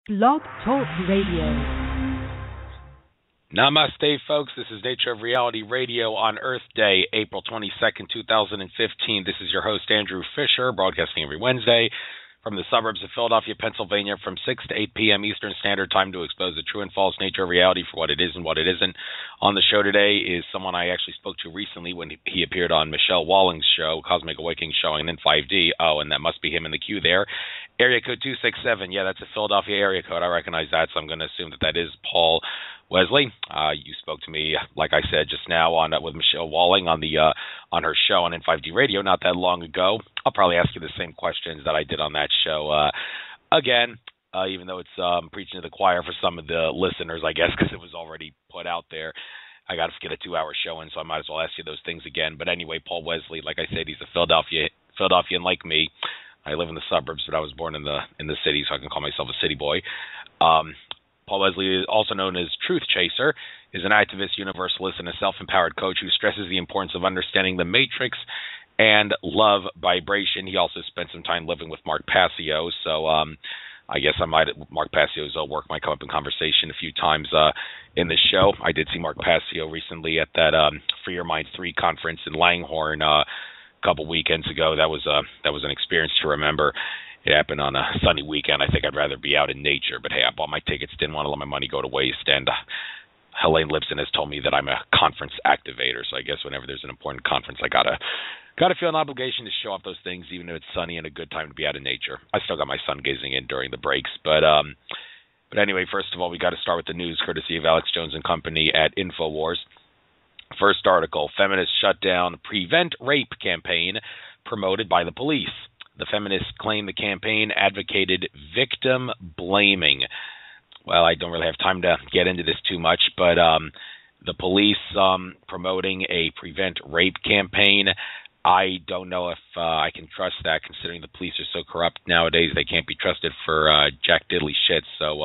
Blog Talk Radio. Namaste, folks. This is Nature of Reality Radio on Earth Day, April 22nd, 2015. This is your host, Andrew Fisher, broadcasting every Wednesday from the suburbs of Philadelphia, Pennsylvania, from 6 to 8 p.m. Eastern Standard Time to expose the true and false nature of reality for what it is and what it isn't. On the show today is someone I actually spoke to recently when he appeared on Michelle Walling's show, Cosmic Awakening Showing, and then 5D. Oh, and that must be him in the queue there. Area code 267. Yeah, that's a Philadelphia area code. I recognize that, so I'm going to assume that is Paul Wesley. You spoke to me, like I said just now, on with Michelle Walling on her show on N5D Radio not that long ago. I'll probably ask you the same questions that I did on that show again, even though it's preaching to the choir for some of the listeners, I guess, because it was already put out there. I got to get a 2-hour show in, so I might as well ask you those things again. But anyway, Paul Wesley, like I said, he's a Philadelphian like me. I live in the suburbs, but I was born in the city, so I can call myself a city boy. Paul Wesley, also known as Truthchaser, is an activist, universalist, and a self-empowered coach who stresses the importance of understanding the matrix and love vibration. He also spent some time living with Mark Passio, so I guess Mark Passio's work might come up in conversation a few times in this show. I did see Mark Passio recently at that Free Your Mind 3 conference in Langhorne a couple weekends ago. That was an experience to remember. It happened on a sunny weekend. I think I'd rather be out in nature, but hey, I bought my tickets, didn't want to let my money go to waste, and Helene Lipson has told me that I'm a conference activator, so I guess whenever there's an important conference, I gotta feel an obligation to show off those things, even if it's sunny and a good time to be out in nature. I still got my sun gazing in during the breaks, but anyway, first of all, we got to start with the news, courtesy of Alex Jones and Company at InfoWars. First article: feminists shut down Prevent Rape campaign promoted by the police. The feminists claim the campaign advocated victim blaming. Well, I don't really have time to get into this too much, but the police promoting a Prevent Rape campaign, I don't know if I can trust that, considering the police are so corrupt nowadays. They can't be trusted for jack diddly shit. So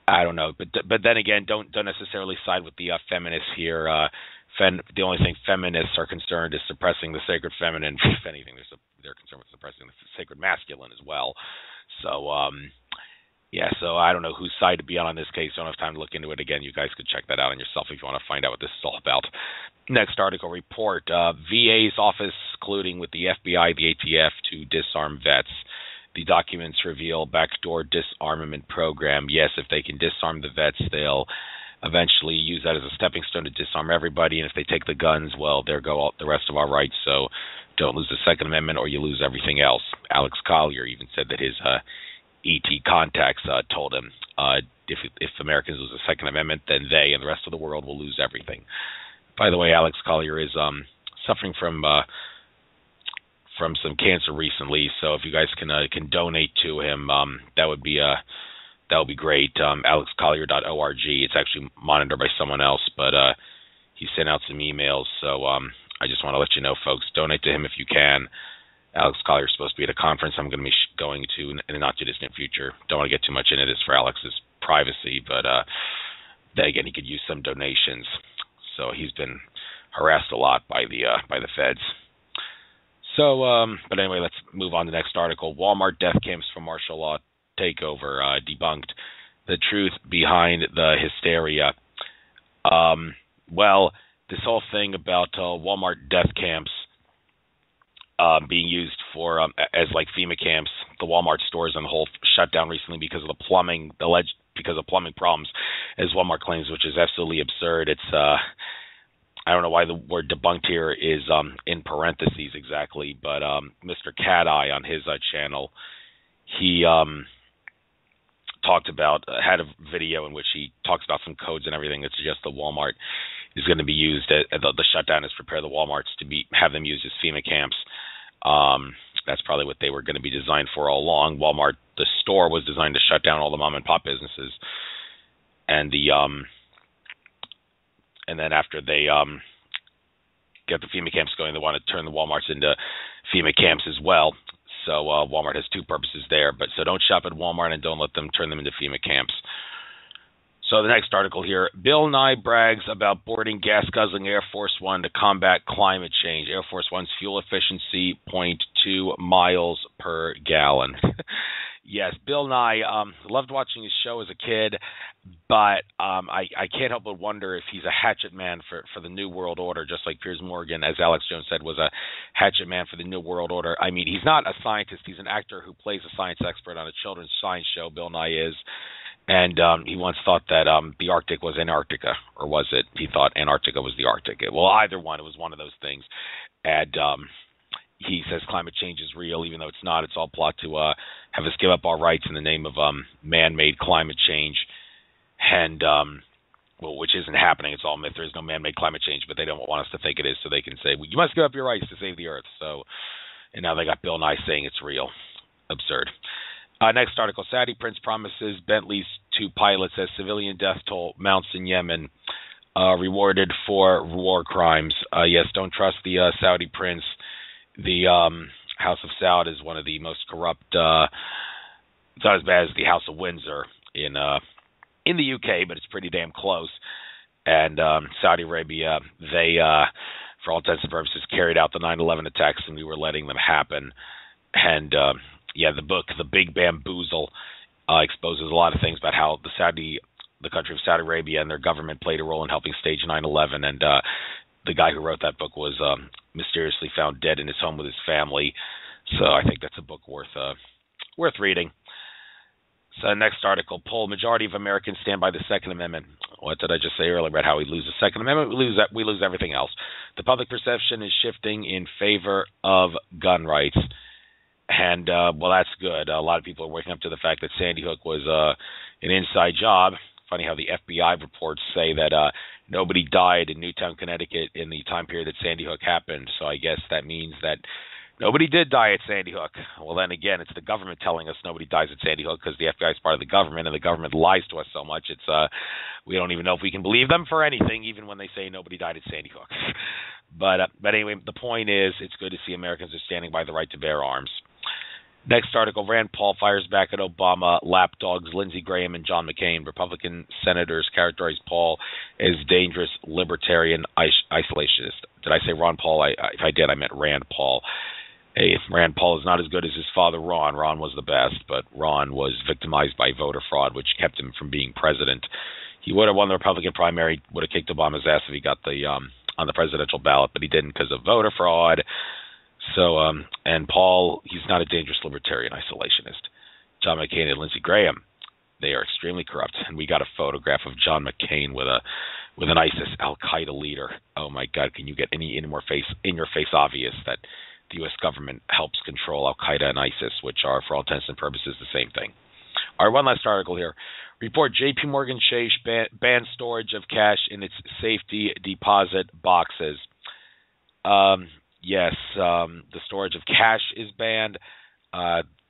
I don't know. But then again, don't necessarily side with the feminists here. The only thing feminists are concerned is suppressing the sacred feminine. If anything, they're concerned with suppressing the sacred masculine as well. So, so I don't know whose side to be on this case. Don't have time to look into it again. You guys could check that out on yourself if you want to find out what this is all about. Next article: report: VA's office colluding with the FBI, the ATF to disarm vets. The documents reveal backdoor disarmament program. Yes, if they can disarm the vets, they'll eventually use that as a stepping stone to disarm everybody. And if they take the guns, well, there go all the rest of our rights. So don't lose the Second Amendment or you lose everything else. Alex Collier even said that his ET contacts told him if Americans lose the Second Amendment, then they and the rest of the world will lose everything. By the way, Alex Collier is suffering from some cancer recently, so if you guys can donate to him, that would be great. AlexCollier.org. It's actually monitored by someone else, but he sent out some emails, so I just want to let you know, folks, donate to him if you can. Alex Collier is supposed to be at a conference I'm going to be going to in the not-too-distant future. Don't want to get too much into this for Alex's privacy, but then again, he could use some donations. So he's been harassed a lot by the feds. So, but anyway, let's move on to the next article. Walmart death camps for martial law takeover debunked. The truth behind the hysteria. Well, this whole thing about Walmart death camps being used for as like FEMA camps, the Walmart stores on the whole shut down recently because of because of plumbing problems, as Walmart claims, which is absolutely absurd. It's I don't know why the word debunked here is in parentheses exactly, but Mr. Cat Eye on his channel, he had a video in which he talks about some codes and everything that suggest that Walmart is going to be used. The shutdown is prepare the Walmarts to have them used as FEMA camps. That's probably what they were going to be designed for all along. Walmart, the store, was designed to shut down all the mom and pop businesses, and then after they get the FEMA camps going, they want to turn the Walmarts into FEMA camps as well. So Walmart has two purposes there. So don't shop at Walmart and don't let them turn them into FEMA camps. So the next article here, Bill Nye brags about boarding gas-guzzling Air Force One to combat climate change. Air Force One's fuel efficiency, 0.2 miles per gallon. Yes, Bill Nye, loved watching his show as a kid, but I can't help but wonder if he's a hatchet man for the New World Order, just like Piers Morgan, as Alex Jones said, was a hatchet man for the New World Order. I mean, he's not a scientist. He's an actor who plays a science expert on a children's science show, Bill Nye is. And he once thought that the Arctic was Antarctica, or was it? He thought Antarctica was the Arctic. Well, either one. It was one of those things. And he says climate change is real, even though it's not. It's all plot to have us give up our rights in the name of man-made climate change. And, well, which isn't happening. It's all myth. There is no man-made climate change, but they don't want us to think it is, so they can say, well, you must give up your rights to save the Earth. So, and now they got Bill Nye saying it's real. Absurd. Next article, Saudi prince promises Bentleys to pilots as civilian death toll mounts in Yemen, rewarded for war crimes. Yes, don't trust the Saudi prince. The House of Saud is one of the most corrupt, it's not as bad as the House of Windsor in the UK, but it's pretty damn close. And Saudi Arabia, they, for all intents and purposes, carried out the 9/11 attacks, and we were letting them happen. And yeah, the book, The Big Bamboozle, exposes a lot of things about how the country of Saudi Arabia and their government played a role in helping stage 9/11. And the guy who wrote that book was mysteriously found dead in his home with his family. So I think that's a book worth reading. So next article, poll, majority of Americans stand by the Second Amendment. What did I just say earlier about how we lose the Second Amendment? We lose everything else. The public perception is shifting in favor of gun rights. And, well, that's good. A lot of people are waking up to the fact that Sandy Hook was an inside job. Funny how the FBI reports say that nobody died in Newtown, Connecticut in the time period that Sandy Hook happened. So I guess that means that nobody did die at Sandy Hook. Well, then again, it's the government telling us nobody dies at Sandy Hook because the FBI is part of the government, and the government lies to us so much. It's we don't even know if we can believe them for anything, even when they say nobody died at Sandy Hook. But anyway, the point is, it's good to see Americans are standing by the right to bear arms. Next article, Rand Paul fires back at Obama lapdogs Lindsey Graham and John McCain. Republican senators characterized Paul as dangerous libertarian isolationist. Did I say Ron Paul? If I did, I meant Rand Paul. Hey, Rand Paul is not as good as his father, Ron. Ron was the best, but Ron was victimized by voter fraud, which kept him from being president. He would have won the Republican primary, would have kicked Obama's ass if he got the on the presidential ballot, but he didn't because of voter fraud. So, and Paul, he's not a dangerous libertarian isolationist. John McCain and Lindsey Graham, they are extremely corrupt. And we got a photograph of John McCain with an ISIS Al-Qaeda leader. Oh my God, can you get any more in your face obvious that the U.S. government helps control Al-Qaeda and ISIS, which are, for all intents and purposes, the same thing. All right, one last article here. Report, J.P. Morgan Chase bans storage of cash in its safety deposit boxes. Yes, the storage of cash is banned.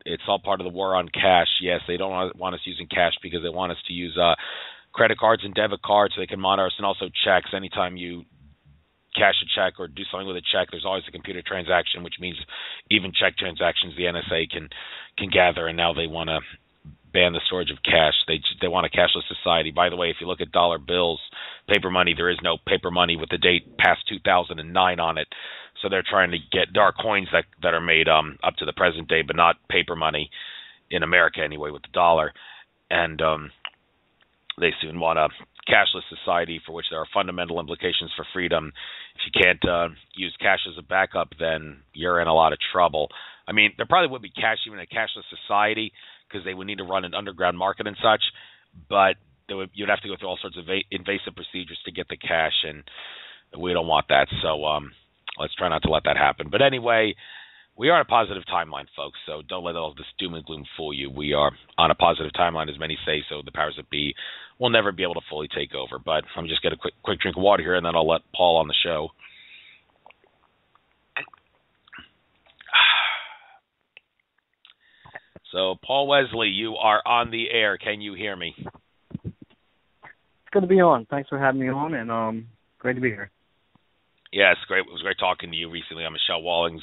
It's all part of the war on cash. Yes, they don't want us using cash because they want us to use credit cards and debit cards so they can monitor us, and also checks. Anytime you cash a check or do something with a check, there's always a computer transaction, which means even check transactions the NSA can gather, and now they want to ban the storage of cash. They want a cashless society. By the way, if you look at dollar bills, paper money, there is no paper money with the date past 2009 on it. So they're trying to get, there are coins that are made up to the present day, but not paper money in America anyway with the dollar. And they soon want a cashless society for which there are fundamental implications for freedom. If you can't use cash as a backup, then you're in a lot of trouble. I mean, there probably would be cash even in a cashless society because they would need to run an underground market and such, but you'd have to go through all sorts of invasive procedures to get the cash, and we don't want that. So let's try not to let that happen. But anyway, we are on a positive timeline, folks, so don't let all this doom and gloom fool you. We are on a positive timeline, as many say, so the powers that be will never be able to fully take over. But let me just get a quick drink of water here, and then I'll let Paul on the show. So, Paul Wesley, you are on the air. Can you hear me? It's good to be on. Thanks for having me on, and great to be here. Yes, great. It was great talking to you recently on Michelle Walling's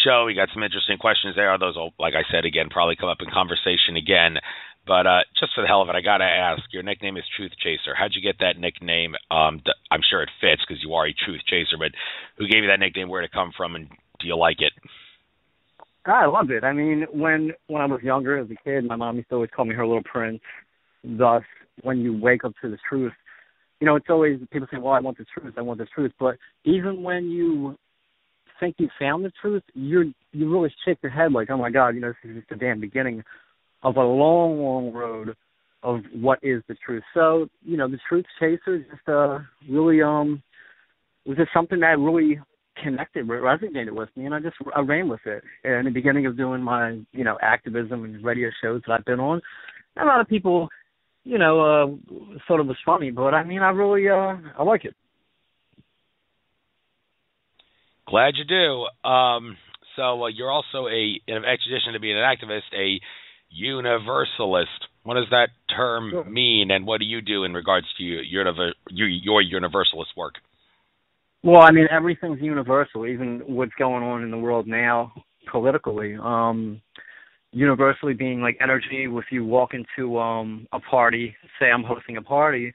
show. We got some interesting questions there. Those will, like I said, again, probably come up in conversation again. But just for the hell of it, I got to ask, your nickname is Truthchaser. How'd you get that nickname? I'm sure it fits because you are a truth chaser, but who gave you that nickname, where did it come from, and do you like it? I love it. I mean, when I was younger as a kid, my mom used to always call me her little prince. Thus, when you wake up to the truth, it's always, people say, well, I want the truth. But even when you think you found the truth, you really shake your head like, oh my God, this is just the damn beginning of a long, long road of what is the truth. So, the Truth Chaser just really was just something that really resonated with me, and I ran with it. In the beginning of doing my, activism and radio shows that I've been on, a lot of people, thought it was funny, but I mean, I really, I like it. Glad you do. So you're also in addition to being an activist, a Universalist. What does that term mean, and what do you do in regards to your Universalist work? Well, I mean, everything's universal, even what's going on in the world now politically. Universally being like energy. If you walk into a party, say I'm hosting a party,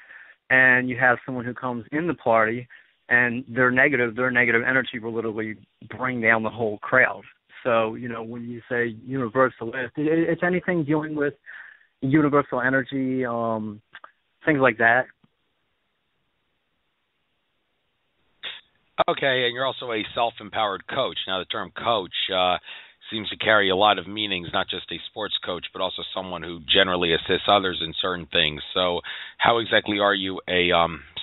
and you have someone who comes in the party, and their negative energy will literally bring down the whole crowd. So, when you say universalist, it's anything dealing with universal energy, things like that. Okay, and you're also a self-empowered coach. Now, the term coach seems to carry a lot of meanings, not just a sports coach, but also someone who generally assists others in certain things. So how exactly are you a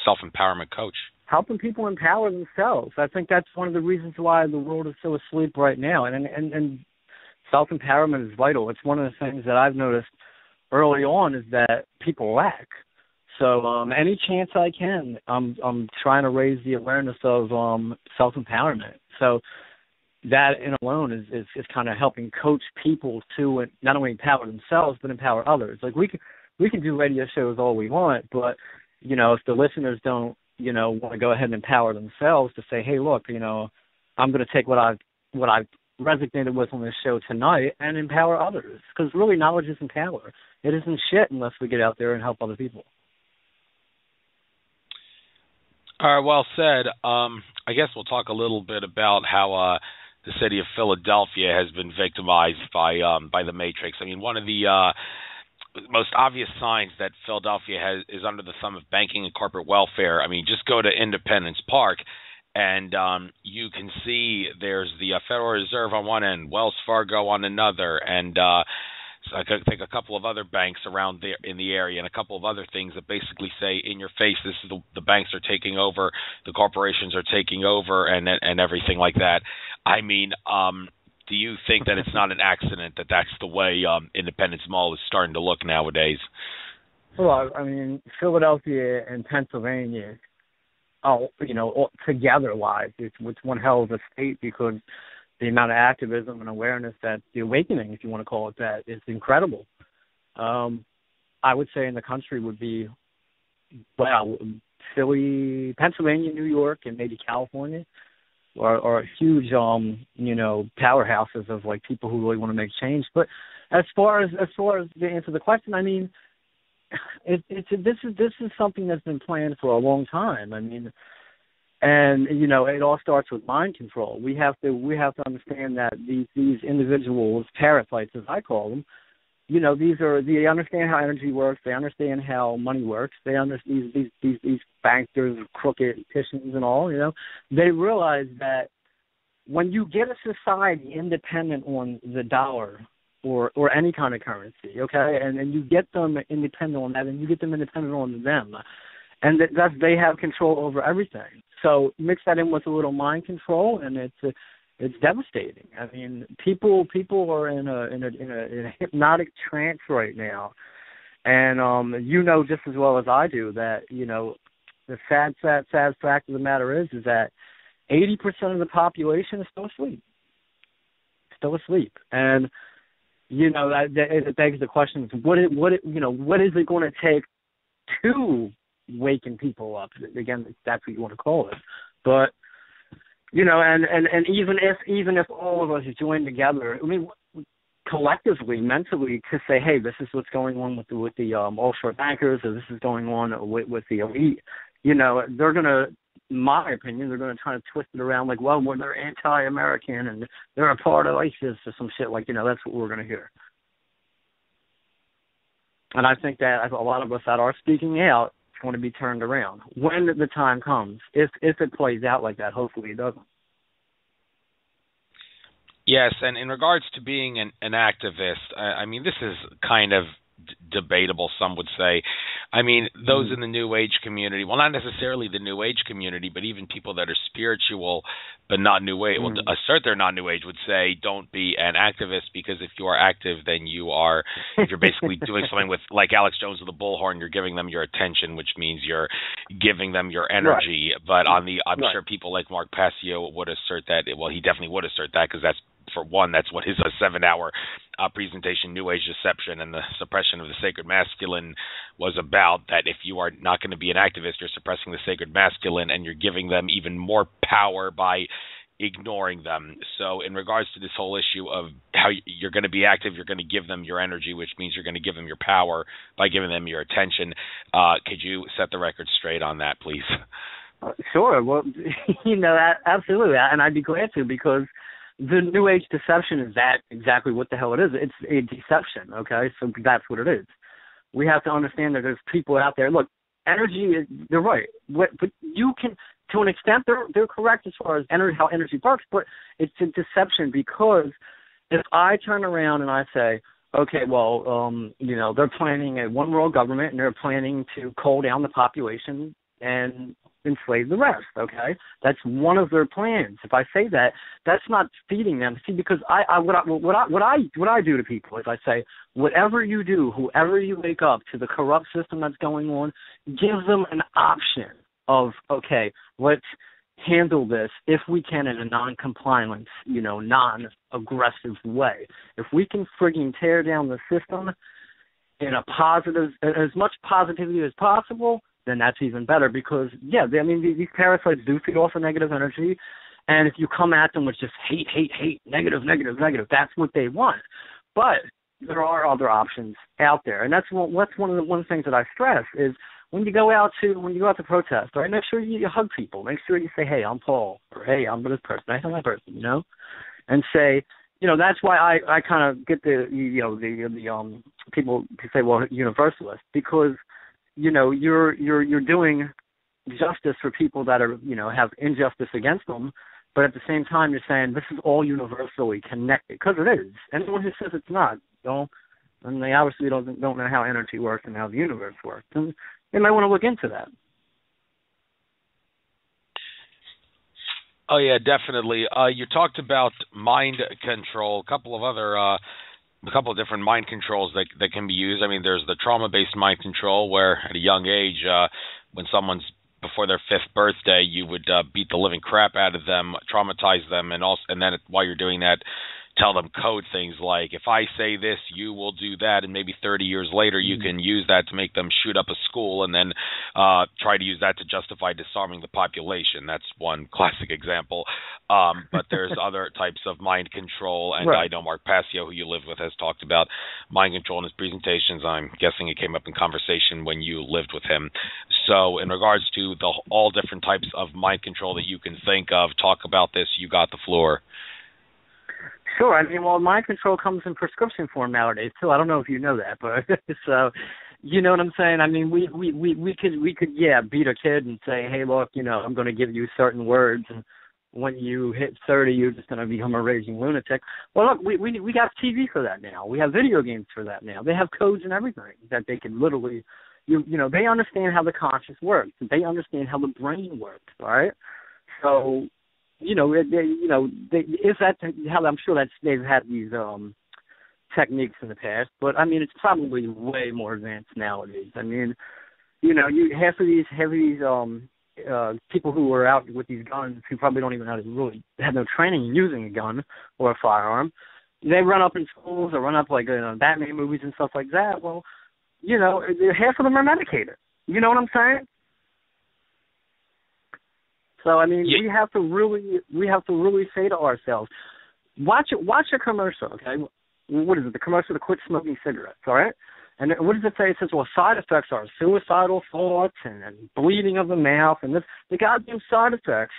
self-empowerment coach? Helping people empower themselves. I think that's one of the reasons why the world is so asleep right now. And self-empowerment is vital. It's one of the things that I've noticed early on is that people lack. So any chance I can, I'm trying to raise the awareness of self-empowerment. So that in alone is kind of helping coach people to not only empower themselves but empower others. Like we can do radio shows all we want, but if the listeners don't want to go ahead and empower themselves to say, hey, look, I'm going to take what I've resonated with on this show tonight and empower others, because really knowledge isn't power. It isn't shit unless we get out there and help other people. All right, well said. I guess we'll talk a little bit about how the city of Philadelphia has been victimized by the Matrix. I mean, one of the most obvious signs that Philadelphia is under the thumb of banking and corporate welfare. I mean, just go to Independence Park, and you can see there's the Federal Reserve on one end, Wells Fargo on another, and so I think a couple of other banks around there in the area, and a couple of other things that basically say in your face, this is the banks are taking over, the corporations are taking over, and everything like that. I mean, do you think that it's not an accident that that's the way Independence Mall is starting to look nowadays? Well, I mean, Philadelphia and Pennsylvania, together-wise, it's one hell of a state, because the amount of activism and awareness that the awakening, if you want to call it that, is incredible. I would say in the country would be, Philly, Pennsylvania, New York, and maybe California are huge, powerhouses of like people who really want to make change. But as far as to answer the question, I mean, this is something that's been planned for a long time. I mean. And it all starts with mind control. We have to understand that these individuals, parasites as I call them, they understand how energy works. They understand how money works. They understand these bankers, crooked politicians, and all. They realize that when you get a society independent on the dollar or any kind of currency, okay, and you get them independent on that, and you get them independent on them, and that they have control over everything. So mix that in with a little mind control, and it's devastating. I mean, people are in a hypnotic trance right now, and just as well as I do that the sad fact of the matter is that 80% of the population is still asleep, and it begs the question: what is it going to take to waking people up? Again, that's what you want to call it. But and even if all of us join together, I mean, collectively, mentally, to say, hey, this is what's going on with the offshore bankers, or this is going on with the elite. You know, they're going to, in my opinion, they're going to try to twist it around like, well, they're anti-American and they're a part of ISIS or some shit. Like, you know, that's what we're going to hear. And I think that a lot of us that are speaking out, it's going to be turned around when the time comes. If it plays out like that, hopefully it doesn't. Yes, and in regards to being an activist, I mean, this is kind of debatable, some would say. I mean, those in the New Age community, well, not necessarily the New Age community, but even people that are spiritual but not New Age, well, assert they're not New Age, would say don't be an activist, because if you are active, then you're basically doing something with, like Alex Jones with the bullhorn, you're giving them your attention, which means you're giving them your energy. Right. But I'm sure people like Mark Passio would assert that, well, he definitely would assert that, because that's, for one, that's what his 7-hour presentation, New Age Deception and the Suppression of the Sacred Masculine, was about, that if you are not going to be an activist, you're suppressing the Sacred Masculine, and you're giving them even more power by ignoring them. So in regards to this whole issue of how you're going to be active, you're going to give them your energy, which means you're going to give them your power by giving them your attention. Could you set the record straight on that, please? Sure. Well, you know, absolutely. And I'd be glad to, because the New Age deception is that exactly what the hell it is. It's a deception, okay? So that's what it is. We have to understand that there's people out there. Look, energy, they're right. But you can, to an extent, they're correct as far as how energy works, but it's a deception, because if I turn around and I say, okay, well, you know, they're planning a one world government and they're planning to cull down the population and enslave the rest, okay? That's one of their plans. If I say that, that's not feeding them. See, because what I do to people is I say, whatever you do, whoever you wake up to the corrupt system that's going on, give them an option of, okay, let's handle this if we can in a non-compliance, you know, non-aggressive way. If we can frigging tear down the system in a positive, as much positivity as possible, then that's even better, because, yeah, I mean, these parasites do feed off of negative energy, and if you come at them with just hate, negative, that's what they want. But there are other options out there, and that's one of the things that I stress is when you go out to protest, right, make sure you hug people. Make sure you say, hey, I'm Paul, or hey, I'm this person, I am that person, you know, and say, you know, that's why I kind of get the people who say, well, Universalist, because, you know, you're doing justice for people that are, you know, have injustice against them, but at the same time you're saying this is all universally connected, because it is. Anyone who says it's not, and they obviously don't know how energy works and how the universe works, and they might want to look into that. Oh yeah, definitely. You talked about mind control, a couple of different mind controls that can be used. I mean, there's the trauma-based mind control, where at a young age, when someone's before their 5th birthday, you would beat the living crap out of them, traumatize them, and then while you're doing that, tell them code things like, if I say this, you will do that, and maybe 30 years later you can use that to make them shoot up a school, and then try to use that to justify disarming the population. That's one classic example. But there's other types of mind control, and right. I know Mark Passio, who you live with, has talked about mind control in his presentations. I'm guessing it came up in conversation when you lived with him. So in regards to all different types of mind control that you can think of, talk about this. You got the floor. Sure. I mean, well, mind control comes in prescription form nowadays too. I don't know if you know that, but so you know what I'm saying. I mean, we could beat a kid and say, hey, look, you know, I'm going to give you certain words, and when you hit 30, you're just going to become a raging lunatic. Well, look, we got TV for that now. We have video games for that now. They have codes and everything that they can literally, you know, they understand how the conscious works. They understand how the brain works. All right, so. You know, is that how I'm sure they've had these techniques in the past, but I mean it's probably way more advanced nowadays. I mean, you know, half of these people who are out with these guns who probably don't even really have no training in using a gun or a firearm, they run up in schools or run up like in Batman movies and stuff like that. Well, you know, half of them are medicated. You know what I'm saying? So I mean, we have to really say to ourselves, watch a commercial, okay? what is it, the commercial to quit smoking cigarettes, all right? And what does it say? It says, well, side effects are suicidal thoughts and bleeding of the mouth, and the goddamn side effects,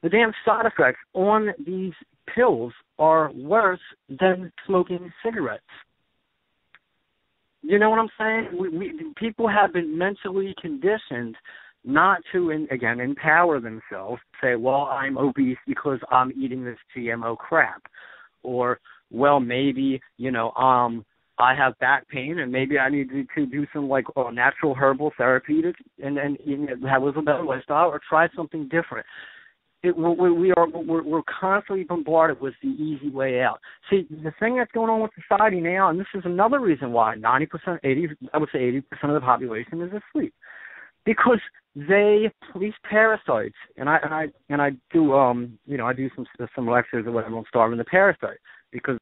the damn side effects on these pills are worse than smoking cigarettes. You know what I'm saying? People have been mentally conditioned not to, again, empower themselves, say, well, I'm obese because I'm eating this GMO crap. Or, well, maybe, I have back pain and maybe I need to do some, like, natural herbal therapeutic and have a better lifestyle or try something different. We're constantly bombarded with the easy way out. See, the thing that's going on with society now, and this is another reason why 80% of the population is asleep, because these parasites, and I do I do some lectures or whatever on starving the parasite, because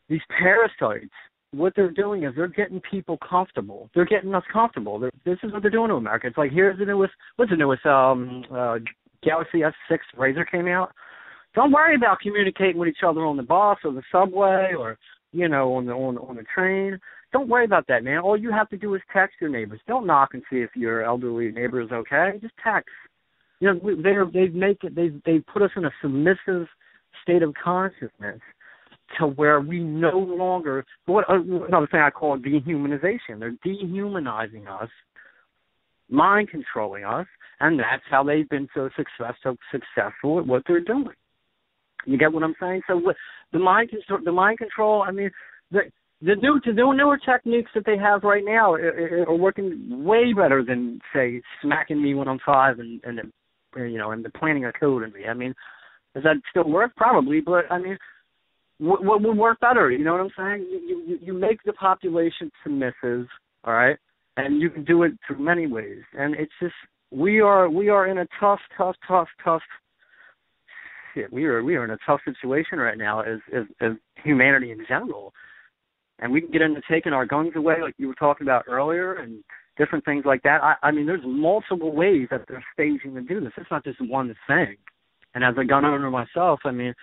these parasites, what they're doing is they're getting people comfortable. They're getting us comfortable. This is what they're doing to America. It's like, here's the newest Galaxy S6 Razr came out. Don't worry about communicating with each other on the bus or the subway or on the train. Don't worry about that, man. All you have to do is text your neighbors. Don't knock and see if your elderly neighbor is okay. Just text. They put us in a submissive state of consciousness to where we no longer. Another thing I call dehumanization. They're dehumanizing us, mind controlling us, and that's how they've been so successful at what they're doing. You get what I'm saying? So the mind control. I mean, the newer techniques that they have right now are working way better than, say, smacking me when I'm 5 and planting a code in me. I mean, does that still work? Probably, but I mean, what would work better? You know what I'm saying? You make the population submissive, all right, and you can do it through many ways. And it's just we are in a tough. We are in a tough situation right now as humanity in general. And we can get into taking our guns away, like you were talking about earlier, and different things like that. I mean, there's multiple ways that they're staging to do this. It's not just one thing. And as a gun owner myself, I mean,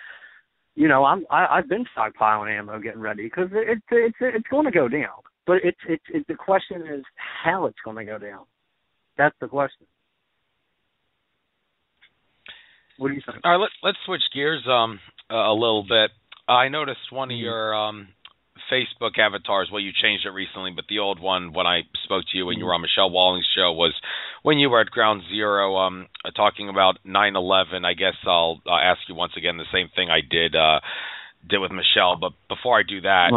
I've been stockpiling ammo, getting ready, because it's going to go down. But it's the question is how it's going to go down. That's the question. What do you think? All right, let's switch gears a little bit. I noticed one of your Facebook avatars. Well, you changed it recently, but the old one, when I spoke to you when you were on Michelle Walling's show, was when you were at Ground Zero talking about 9/11. I guess I'll ask you once again the same thing I did with Michelle. But before I do that,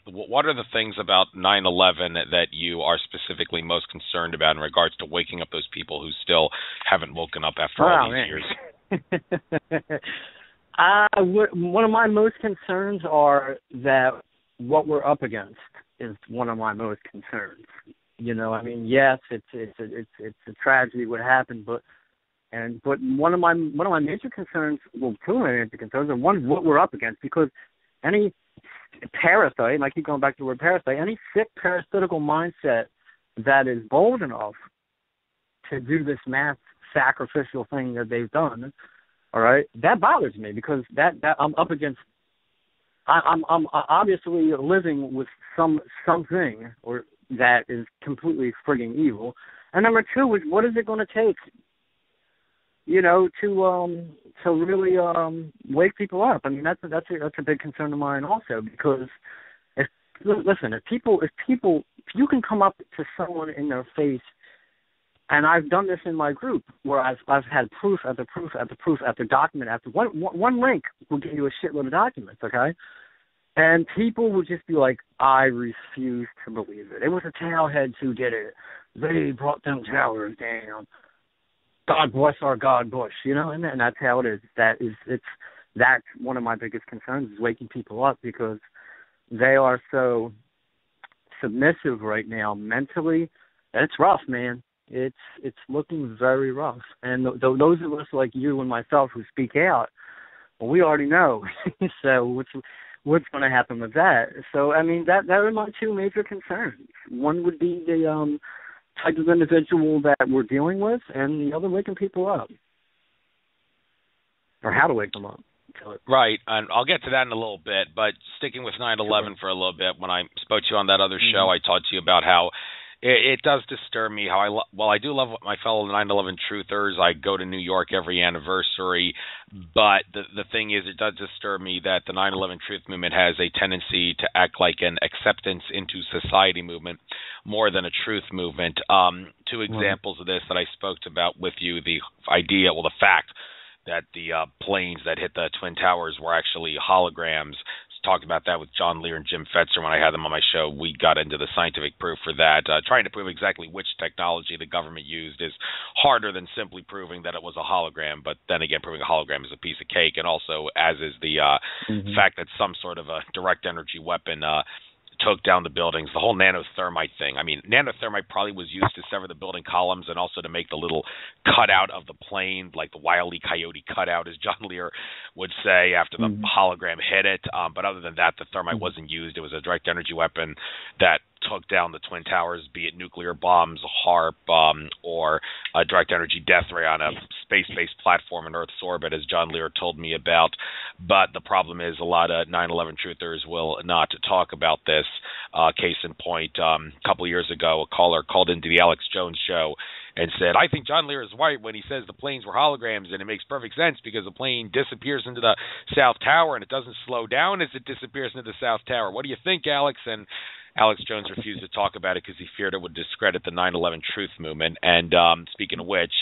what are the things about 9/11 that you are specifically most concerned about in regards to waking up those people who still haven't woken up after all these years? One of my most concerns are that what we're up against is one of my most concerns. I mean, yes, it's a tragedy what happened, but one of my major concerns, well, two of my major concerns are, one, what we're up against, because any parasite, and I keep going back to the word parasite, any sick parasitical mindset that is bold enough to do this mass sacrificial thing that they've done, all right, that bothers me, because that I'm up against. I'm obviously living with something or that is completely frigging evil. And number two is, what is it going to take, to really wake people up? I mean, that's a big concern of mine also, because if you can come up to someone in their face. And I've done this in my group, where I've had proof after proof after proof after document after one link will give you a shitload of documents, okay? And people would just be like, I refuse to believe it. It was the Towelheads who did it. They brought them towers down. God bless our God Bush, and that's how it is. That's one of my biggest concerns, is waking people up, because they are so submissive right now mentally. And it's rough, man. It's looking very rough, and those of us like you and myself who speak out, well, we already know. So what's going to happen with that? So I mean, that are my two major concerns. One would be the type of individual that we're dealing with, and the other, waking people up, or how to wake them up. to it. Right, and I'll get to that in a little bit, but sticking with 9/11 for a little bit, when I spoke to you on that other show, I talked to you about how it does disturb me how while I do love my fellow 9/11 truthers, I go to New York every anniversary, but the thing is, it does disturb me that the 9/11 truth movement has a tendency to act like an acceptance into society movement more than a truth movement. Two examples of this that I spoke about with you, the fact that the planes that hit the Twin Towers were actually holograms. Talked about that with John Lear and Jim Fetzer when I had them on my show. We got into the scientific proof for that. Trying to prove exactly which technology the government used is harder than simply proving that it was a hologram, but then again, proving a hologram is a piece of cake, and also as is the fact that some sort of a direct energy weapon took down the buildings, the whole nanothermite thing. I mean, nanothermite probably was used to sever the building columns and also to make the little cutout of the plane, like the Wile E. Coyote cutout, as John Lear would say after the hologram hit it. But other than that, the thermite wasn't used. It was a direct energy weapon that took down the Twin Towers, be it nuclear bombs, HARP, or a direct energy death ray on a space-based platform in Earth's orbit, as John Lear told me about. But the problem is a lot of 9/11 truthers will not talk about this. Case in point, a couple of years ago, a caller called into the Alex Jones show and said, I think John Lear is right when he says the planes were holograms, and it makes perfect sense because the plane disappears into the South Tower and it doesn't slow down as it disappears into the South Tower. What do you think, Alex? And Alex Jones refused to talk about it because he feared it would discredit the 9/11 truth movement. And speaking of which,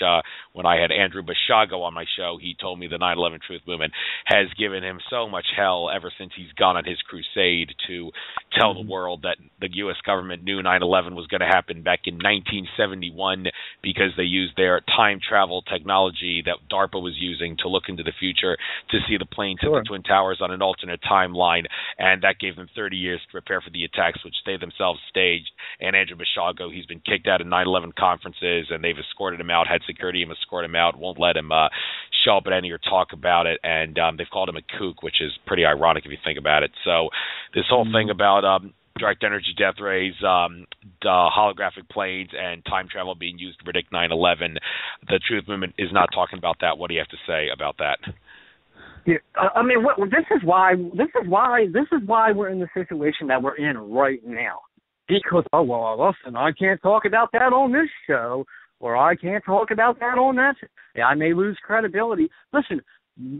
when I had Andrew Bashago on my show, he told me the 9/11 truth movement has given him so much hell ever since he's gone on his crusade to tell the world that the U.S. government knew 9/11 was going to happen back in 1971 because they used their time travel technology that DARPA was using to look into the future to see the planes hit the Twin Towers on an alternate timeline. And that gave them 30 years to prepare for the attacks, which they themselves staged. And Andrew Bashago, he's been kicked out of 9/11 conferences, and they've escorted him out, had security escort him out, won't let him show up at any or talk about it, and they've called him a kook, which is pretty ironic if you think about it. So this whole thing about direct energy death rays, holographic planes, and time travel being used to predict 9/11, the truth movement is not talking about that. What do you have to say about that? Yeah, I mean, this is why we're in the situation that we're in right now. Because listen, I can't talk about that on this show, or I can't talk about that on that. Yeah, I may lose credibility. Listen,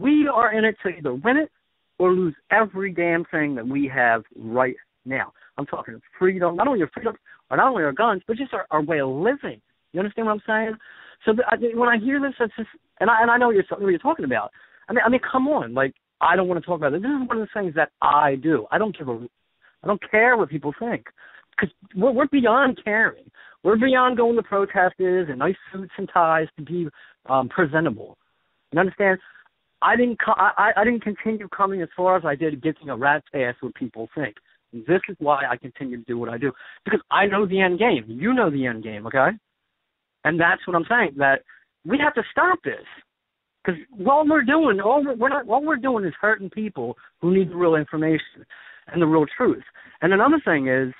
we are in it to either win it or lose every damn thing that we have right now. I'm talking freedom, not only our freedom, or not only our guns, but just our way of living. You understand what I'm saying? So when I hear this, it's just, and I know what you're talking about. I mean, come on. Like, I don't want to talk about this. This is one of the things that I do. I don't care what people think, because we're beyond caring. We're beyond going to protests and nice suits and ties to be presentable. You understand? I didn't continue coming as far as I did getting a rat's ass what people think. And this is why I continue to do what I do, because I know the end game. You know the end game, okay? And that's what I'm saying, that we have to stop this. Because all we're doing is hurting people who need the real information and the real truth. And another thing is,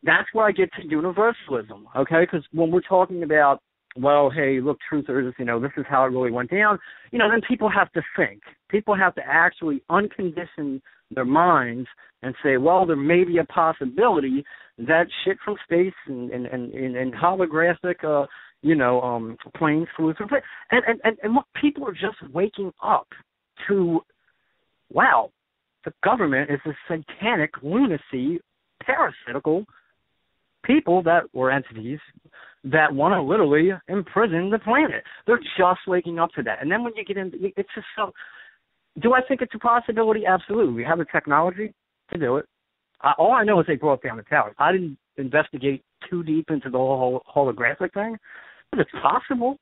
that's where I get to universalism, okay? Because when we're talking about, well, hey, look, truthers, this is how it really went down, then people have to think. People have to actually uncondition their minds and say, well, there may be a possibility that shit from space and holographic planes flew through. And look, people are just waking up to, wow, the government is a satanic lunacy, parasitical people or entities that want to literally imprison the planet. They're just waking up to that. And then when you get into it's just so. Do I think it's a possibility? Absolutely. We have the technology to do it. All I know is they brought down the towers. I didn't investigate too deep into the whole holographic thing. But it's possible.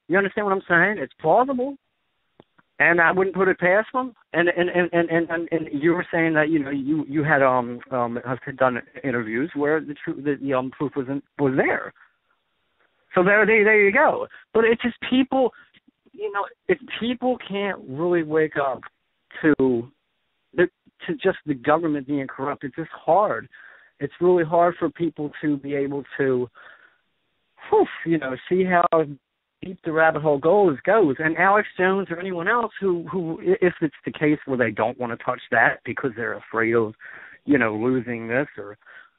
You understand what I'm saying? It's plausible, and I wouldn't put it past them. And you were saying that you had done interviews where the proof was there. So there you go. But it's just people. If people can't really wake up to just the government being corrupt, it's just hard. It's really hard for people to be able to see how deep the rabbit hole goes. And Alex Jones or anyone else who, if it's the case where they don't want to touch that because they're afraid of, losing this or,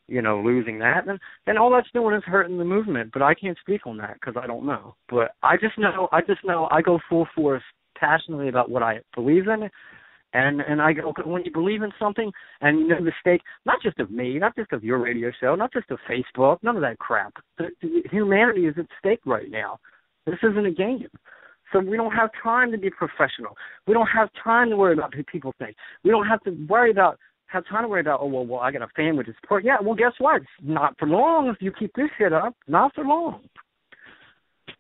losing that, then all that's doing is hurting the movement. But I can't speak on that because I don't know. But I just know I go full force passionately about what I believe in. And I go, when you believe in something and the stake, not just of me, not just of your radio show, not just of Facebook, none of that crap. Humanity is at stake right now. This isn't a game. So we don't have time to be professional. We don't have time to worry about what people think. We don't have time to worry about, oh, well, I got a family to support. Yeah, well, guess what? It's not for long if you keep this shit up. Not for long.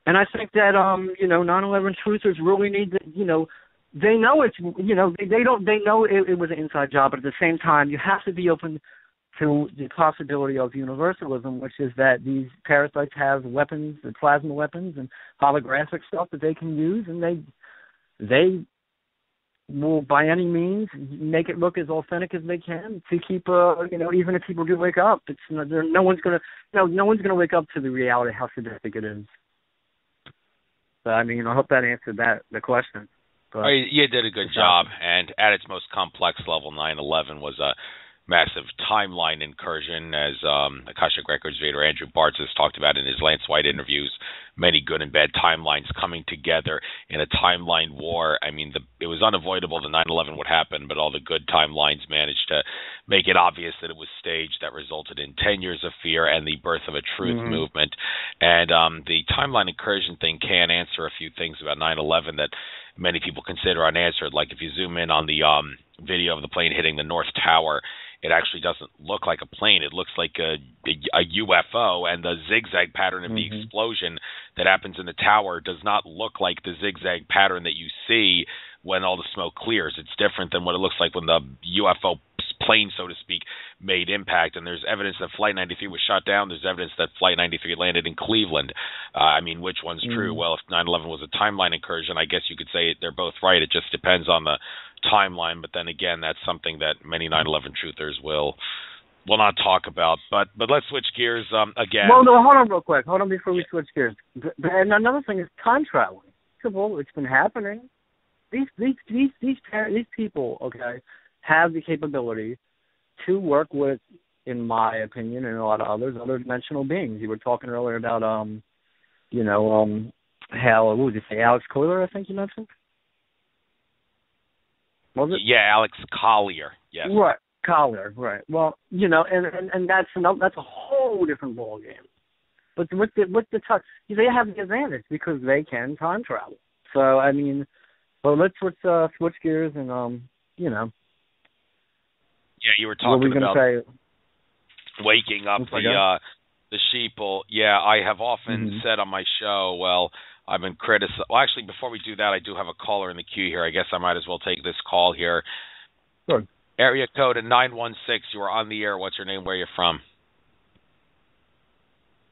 And I think that, 9/11 truthers really need to, they know it's, they know it was an inside job, but at the same time, you have to be open to the possibility of universalism, which is that these parasites have weapons, the plasma weapons and holographic stuff that they can use, and they will, by any means, make it look as authentic as they can to keep, even if people do wake up, no one's going to wake up to the reality of how sadistic it is. So, I hope that answered the question. But you did a good job, and at its most complex level, 9/11 was a massive timeline incursion, as Akashic Records Vader Andrew Bartz has talked about in his Lance White interviews, many good and bad timelines coming together in a timeline war. It was unavoidable that 9/11 would happen, but all the good timelines managed to make it obvious that it was staged. That resulted in 10 years of fear and the birth of a truth movement. And the timeline incursion thing can answer a few things about 9/11 that many people consider unanswered. Like if you zoom in on the video of the plane hitting the North Tower, it actually doesn't look like a plane. It looks like a UFO, and the zigzag pattern of the explosion that happens in the tower does not look like the zigzag pattern that you see when all the smoke clears. It's different than what it looks like when the UFO plane, so to speak, made impact. And there's evidence that Flight 93 was shot down. There's evidence that Flight 93 landed in Cleveland. Which one's true? Well, if 9/11 was a timeline incursion, I guess you could say they're both right. It just depends on the timeline. But then again, that's something that many 9/11 truthers will not talk about. But let's switch gears again. Well, no, hold on real quick. Hold on before we switch gears. And another thing is time traveling. Well, it's been happening. These people, okay, have the capability to work with, in my opinion, and a lot of others, other dimensional beings. You were talking earlier about, how, what would you say, Alex Coiler, I think you mentioned? Was it? Yeah, Alex Collier. Yes. Right, Collier. Right. Well, and that's a whole different ball game. But with the touch, they have the advantage because they can time travel. So let's switch gears and Yeah, you were talking about waking up the sheeple. Yeah, I have often said on my show, well, I've been criticized. Well, actually, before we do that, I do have a caller in the queue here. I guess I might as well take this call here. Sure. Area code 916. You are on the air. What's your name? Where are you from?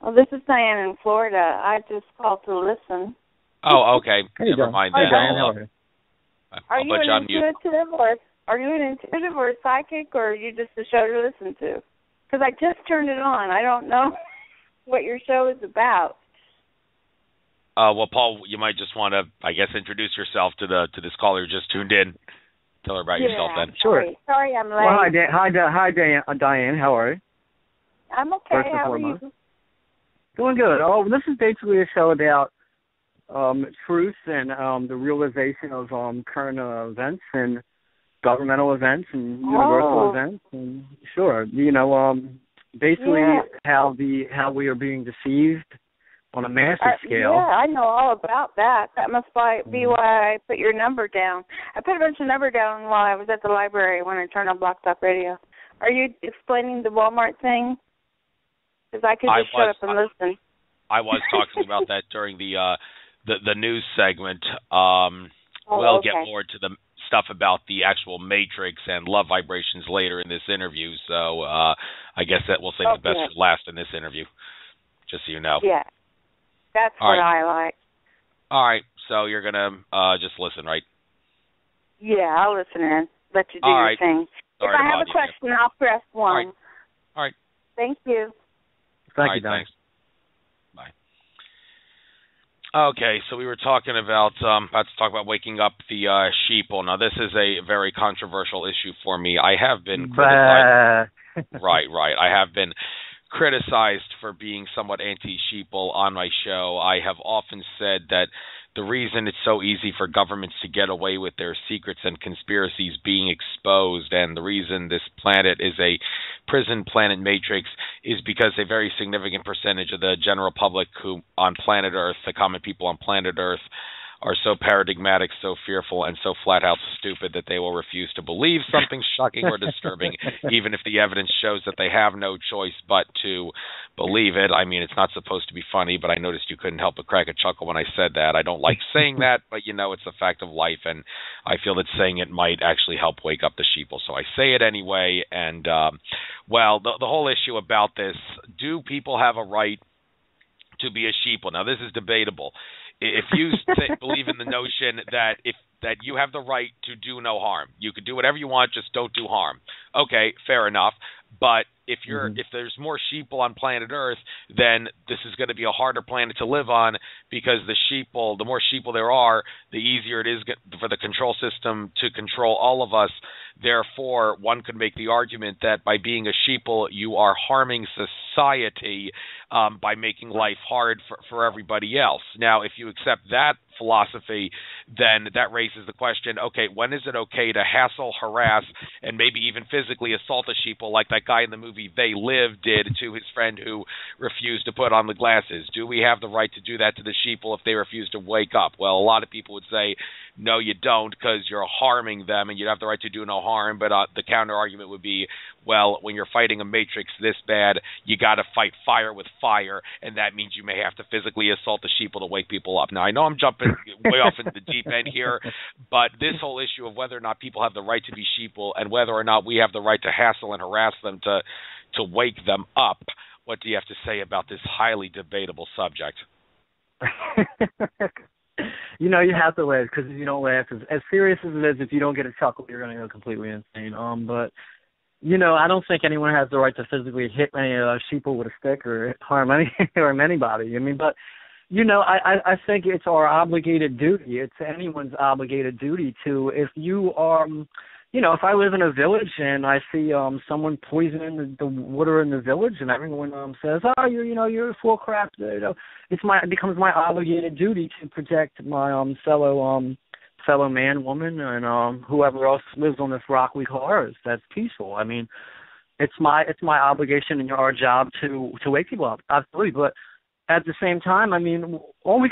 Well, this is Diane in Florida. I just called to listen. Oh, okay. Hey, Never mind that. Hi, Diane. How are you? Are you an intuitive or a psychic, or are you just a show to listen to? Because I just turned it on. I don't know what your show is about. Well, Paul, you might just want to, I guess, introduce yourself to this caller who just tuned in. Tell her about yourself then. Sure. Sorry I'm late. Well, hi, Diane. How are you? I'm okay. First and How foremost. are you? Doing good. Oh, this is basically a show about truth and the realization of current events and governmental events and universal events. And sure, basically how we are being deceived on a massive scale. Yeah, I know all about that. That must be why I put your number down. I put a bunch of number down while I was at the library when I turned on Block Talk Radio. Are you explaining the Walmart thing? Because I could just shut up and listen. I was talking about that during the news segment. We'll get more to the stuff about the actual matrix and love vibrations later in this interview. So I guess that we'll save the best for last in this interview, just so you know. Yeah, that's what I like. All right, so you're going to just listen, right? Yeah, I'll listen in. Let you do your thing. If I have a question, I'll press 1. All right. Thank you. Thank you, Diane. Thanks. Bye. Okay, so we were talking about waking up the sheeple. Now, this is a very controversial issue for me. I have been criticized. Right. I have been criticized for being somewhat anti-sheeple on my show. I have often said that the reason it's so easy for governments to get away with their secrets and conspiracies being exposed, and the reason this planet is a prison planet matrix, is because a very significant percentage of the general public who on planet Earth, the common people on planet Earth, are so paradigmatic, so fearful, and so flat-out stupid that they will refuse to believe something shocking or disturbing, even if the evidence shows that they have no choice but to believe it. I mean, it's not supposed to be funny, but I noticed you couldn't help but crack a chuckle when I said that. I don't like saying that, but, it's a fact of life, and I feel that saying it might actually help wake up the sheeple. So I say it anyway, and, the whole issue about this, do people have a right to be a sheeple? Now, this is debatable. If you believe in the notion that you have the right to do no harm, you could do whatever you want, just don't do harm. Okay, fair enough. But if there's more sheeple on planet Earth, then this is going to be a harder planet to live on, because the more sheeple there are, the easier it is for the control system to control all of us. Therefore, one could make the argument that by being a sheeple, you are harming society by making life hard for everybody else. Now, if you accept that philosophy, then that raises the question, okay, when is it okay to hassle, harass, and maybe even physically assault a sheeple like that guy in the movie They Live did to his friend who refused to put on the glasses? Do we have the right to do that to the sheeple if they refuse to wake up? Well, a lot of people would say, no, you don't, because you're harming them and you have the right to do no harm. But the counter argument would be, well, when you're fighting a matrix this bad, you got to fight fire with fire, and that means you may have to physically assault the sheeple to wake people up. Now, I know I'm jumping way off into the deep end here, but this whole issue of whether or not people have the right to be sheeple and whether or not we have the right to hassle and harass them to wake them up, what do you have to say about this highly debatable subject? You have to laugh, because if you don't laugh, as serious as it is, if you don't get a chuckle, you're going to go completely insane. But I don't think anyone has the right to physically hit any sheeple with a stick or harm anybody. I mean, but I think it's our obligated duty. It's anyone's obligated duty to, if you are, if I live in a village and I see someone poisoning the water in the village, and everyone says, "Oh, you're full of crap," it becomes my obligated duty to protect my fellow man, woman, and whoever else lives on this rock we call Earth. That's peaceful. I mean, it's my obligation and our job to wake people up. Absolutely, but at the same time, I mean, all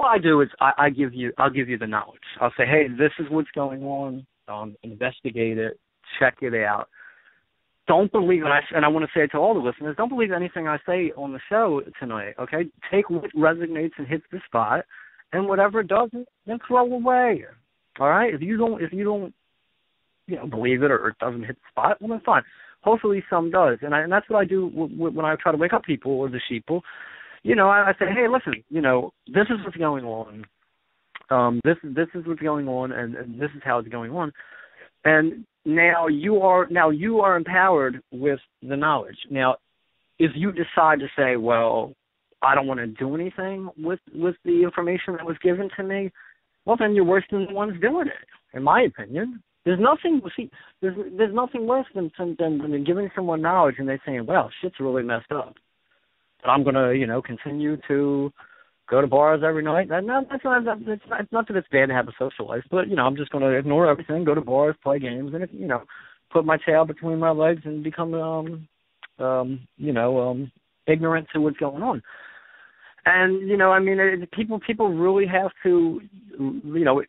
I do is I'll give you the knowledge. I'll say, hey, this is what's going on. Investigate it, check it out. Don't believe, and I want to say it to all the listeners, don't believe anything I say on the show tonight, okay? Take what resonates and hits the spot, and whatever doesn't, then throw away. All right? If you don't believe it or it doesn't hit the spot, well, then fine. Hopefully some does, and that's what I do when I try to wake up people or the sheeple. I say, hey, listen, this is what's going on. This is what's going on, and this is how it's going on. And now you are empowered with the knowledge. Now, if you decide to say, well, I don't want to do anything with the information that was given to me, well, then you're worse than the ones doing it, in my opinion. There's nothing worse than giving someone knowledge and they saying, well, shit's really messed up. But I'm going to, continue to go to bars every night. It's not that it's bad to have a social life, but, I'm just going to ignore everything, go to bars, play games, and, put my tail between my legs and become, ignorant to what's going on. And, people really have to,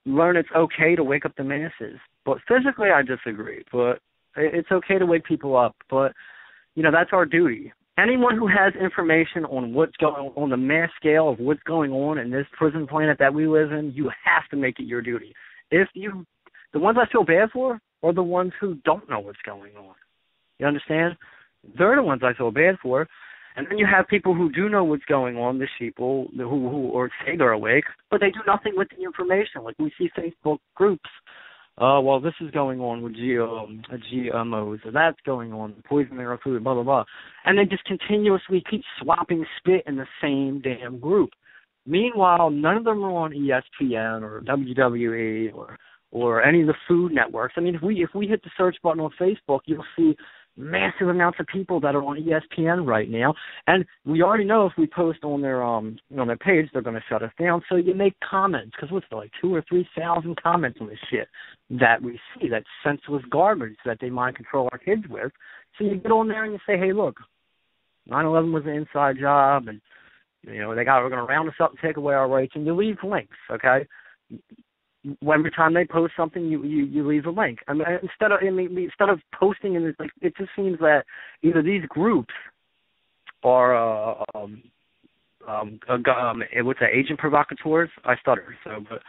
learn it's okay to wake up the masses. But physically, I disagree. But it's okay to wake people up. But, that's our duty. Anyone who has information on what's going on the mass scale of what's going on in this prison planet that we live in, you have to make it your duty. The ones I feel bad for are the ones who don't know what's going on. You understand? They're the ones I feel bad for. And then you have people who do know what's going on, the sheeple, who or say they're awake, but they do nothing with the information. Like we see Facebook groups. Well, this is going on with GMOs, or that's going on, poisoning our food, blah, blah, blah. And they just continuously keep swapping spit in the same damn group. Meanwhile, none of them are on ESPN or WWE or any of the food networks. I mean, if we hit the search button on Facebook, you'll see massive amounts of people that are on ESPN right now, and we already know if we post on their page, they're going to shut us down. So you make comments, because what's there, like 2,000 or 3,000 comments on this shit that we see, that senseless garbage that they mind control our kids with. So you get on there and you say, hey, look, 9/11 was an inside job, and we're going to round us up and take away our rights, and you leave links, okay? Every time they post something, you leave a link. I mean, instead of posting, and it just seems that either these groups are what's that, agent provocateurs? I stutter, but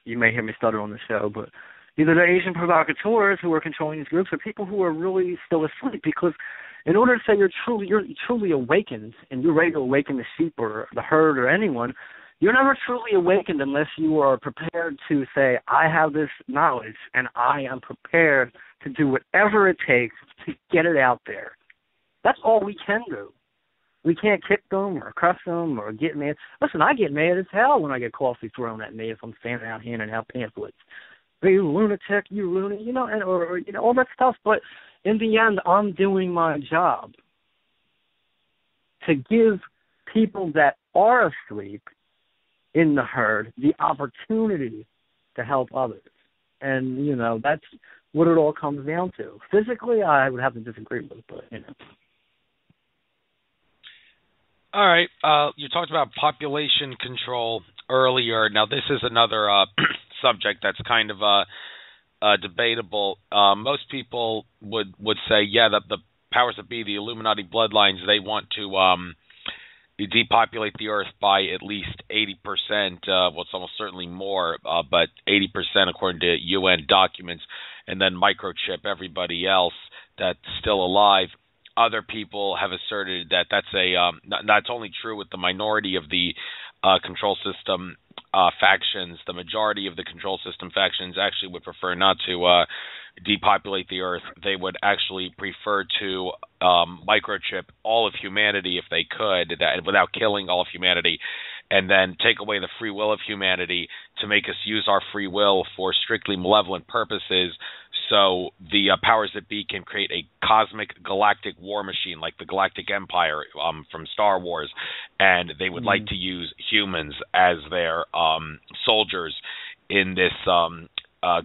you may hear me stutter on the show, but either the agent provocateurs who are controlling these groups or people who are really still asleep, because in order to say you're truly awakened and you're ready to awaken the sheep or the herd or anyone, you're never truly awakened unless you are prepared to say, I have this knowledge and I am prepared to do whatever it takes to get it out there. That's all we can do. We can't kick them or cuss them or get mad. Listen, I get mad as hell when I get coffee thrown at me if I'm standing out handing out pamphlets. You lunatic, you lunatic, or all that stuff. But in the end, I'm doing my job to give people that are asleep in the herd the opportunity to help others. And, that's what it all comes down to. Physically, I would have to disagree with, but, All right. You talked about population control earlier. Now, this is another subject that's kind of debatable. Most people would say, yeah, the powers that be, the Illuminati bloodlines, they want to depopulate the Earth by at least 80%. Well, it's almost certainly more, but 80% according to UN documents, and then microchip everybody else that's still alive. Other people have asserted that that's only true with the minority of the control system factions. The majority of the control system factions actually would prefer not to depopulate the Earth. They would actually prefer to microchip all of humanity if they could, without killing all of humanity, and then take away the free will of humanity to make us use our free will for strictly malevolent purposes, so the powers that be can create a cosmic galactic war machine like the Galactic Empire from Star Wars, and they would like to use humans as their soldiers in this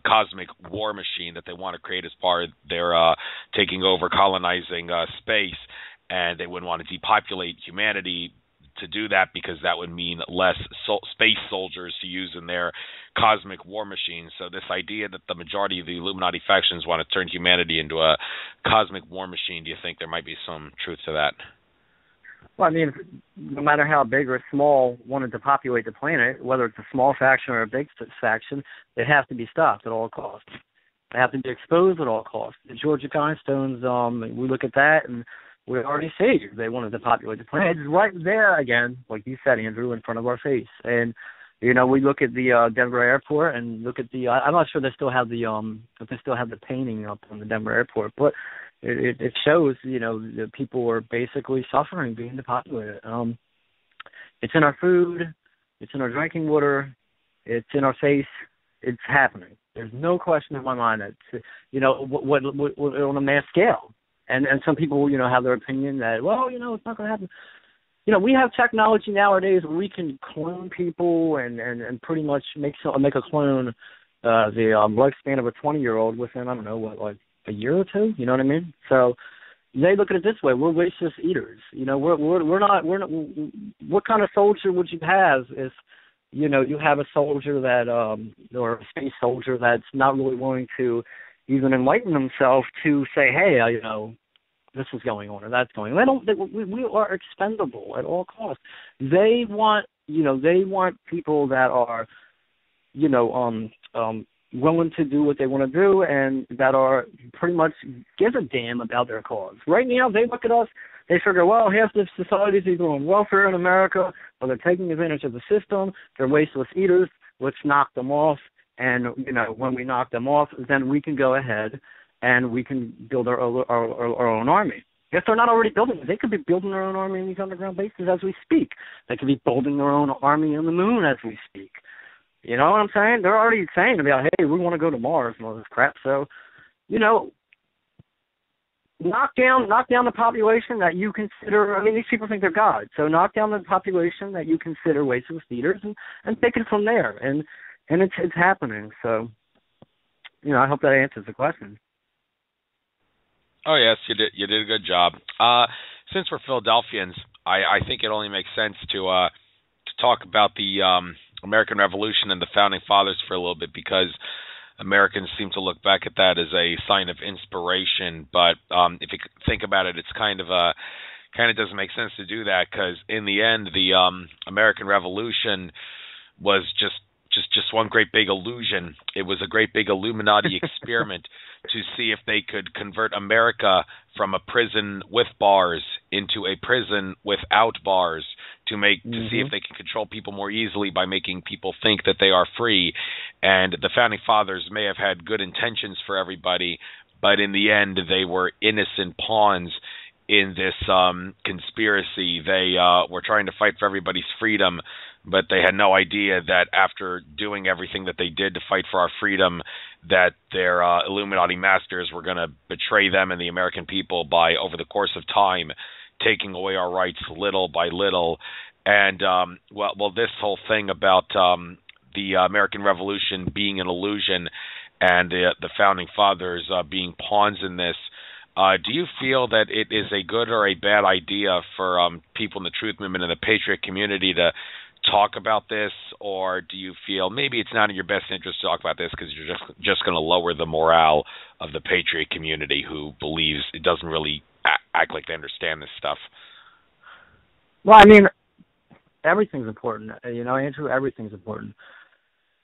cosmic war machine that they want to create as part of their taking over, colonizing space, and they wouldn't want to depopulate humanity to do that because that would mean less space soldiers to use in their cosmic war machine. So this idea that the majority of the Illuminati factions want to turn humanity into a cosmic war machine, do you think there might be some truth to that? Well, I mean, no matter how big or small wanted to populate the planet, whether it's a small faction or a big faction, it has to be stopped at all costs. They have to be exposed at all costs. The Georgia Guidestones, we look at that and we already see they wanted to populate the planet. It's right there again, like you said, Andrew, in front of our face. And we look at the Denver airport and look at the. I'm not sure they still have the painting up on the Denver airport, but it shows that people are basically suffering being depopulated. It's in our food, it's in our drinking water, it's in our face. It's happening. There's no question in my mind that what on a mass scale. And some people, have their opinion that, it's not going to happen. We have technology nowadays where we can clone people and pretty much make a clone the lifespan of a 20-year-old within, I don't know, like a year or two. You know what I mean? So they look at it this way: we're racist eaters. We're not. What kind of soldier would you have if you have a soldier that or a space soldier that's not really willing to even enlighten themselves to say, hey, this is going on or that's going on. We are expendable at all costs. They want people that are, willing to do what they want to do and that are pretty much give a damn about their cause. Right now, they look at us, they figure, well, half the societies are on welfare in America, or they're taking advantage of the system, they're wasteless eaters, let's knock them off. And, when we knock them off, then we can go ahead and we can build our own army. If they're not already building it, they could be building their own army in these underground bases as we speak. They could be building their own army on the moon as we speak. You know what I'm saying? They're already saying about, hey, we want to go to Mars and all this crap. So, you know, knock down the population that you consider. I mean, these people think they're God. So knock down the population that you consider wasteful leaders and take it from there. And it's happening. So, you know, I hope that answers the question. Oh yes, you did. You did a good job. Since we're Philadelphians, I think it only makes sense to talk about the American Revolution and the Founding Fathers for a little bit, because Americans seem to look back at that as a sign of inspiration. But if you think about it, it's kind of doesn't make sense to do that, because in the end, the American Revolution was just one great big illusion. It was a great big Illuminati experiment to see if they could convert America from a prison with bars into a prison without bars, to see if they can control people more easily by making people think that they are free. And the Founding Fathers may have had good intentions for everybody, but in the end they were innocent pawns in this conspiracy. They were trying to fight for everybody's freedom, but they had no idea that after doing everything that they did to fight for our freedom, that their Illuminati masters were going to betray them and the American people by, over the course of time, taking away our rights little by little. And this whole thing about the American Revolution being an illusion and the Founding Fathers being pawns in this, do you feel that it is a good or a bad idea for people in the Truth Movement and the Patriot community to talk about this, or do you feel maybe it's not in your best interest to talk about this because you're just going to lower the morale of the Patriot community, who believes it doesn't really act like they understand this stuff? Well, I mean, everything's important. You know, Andrew, everything's important.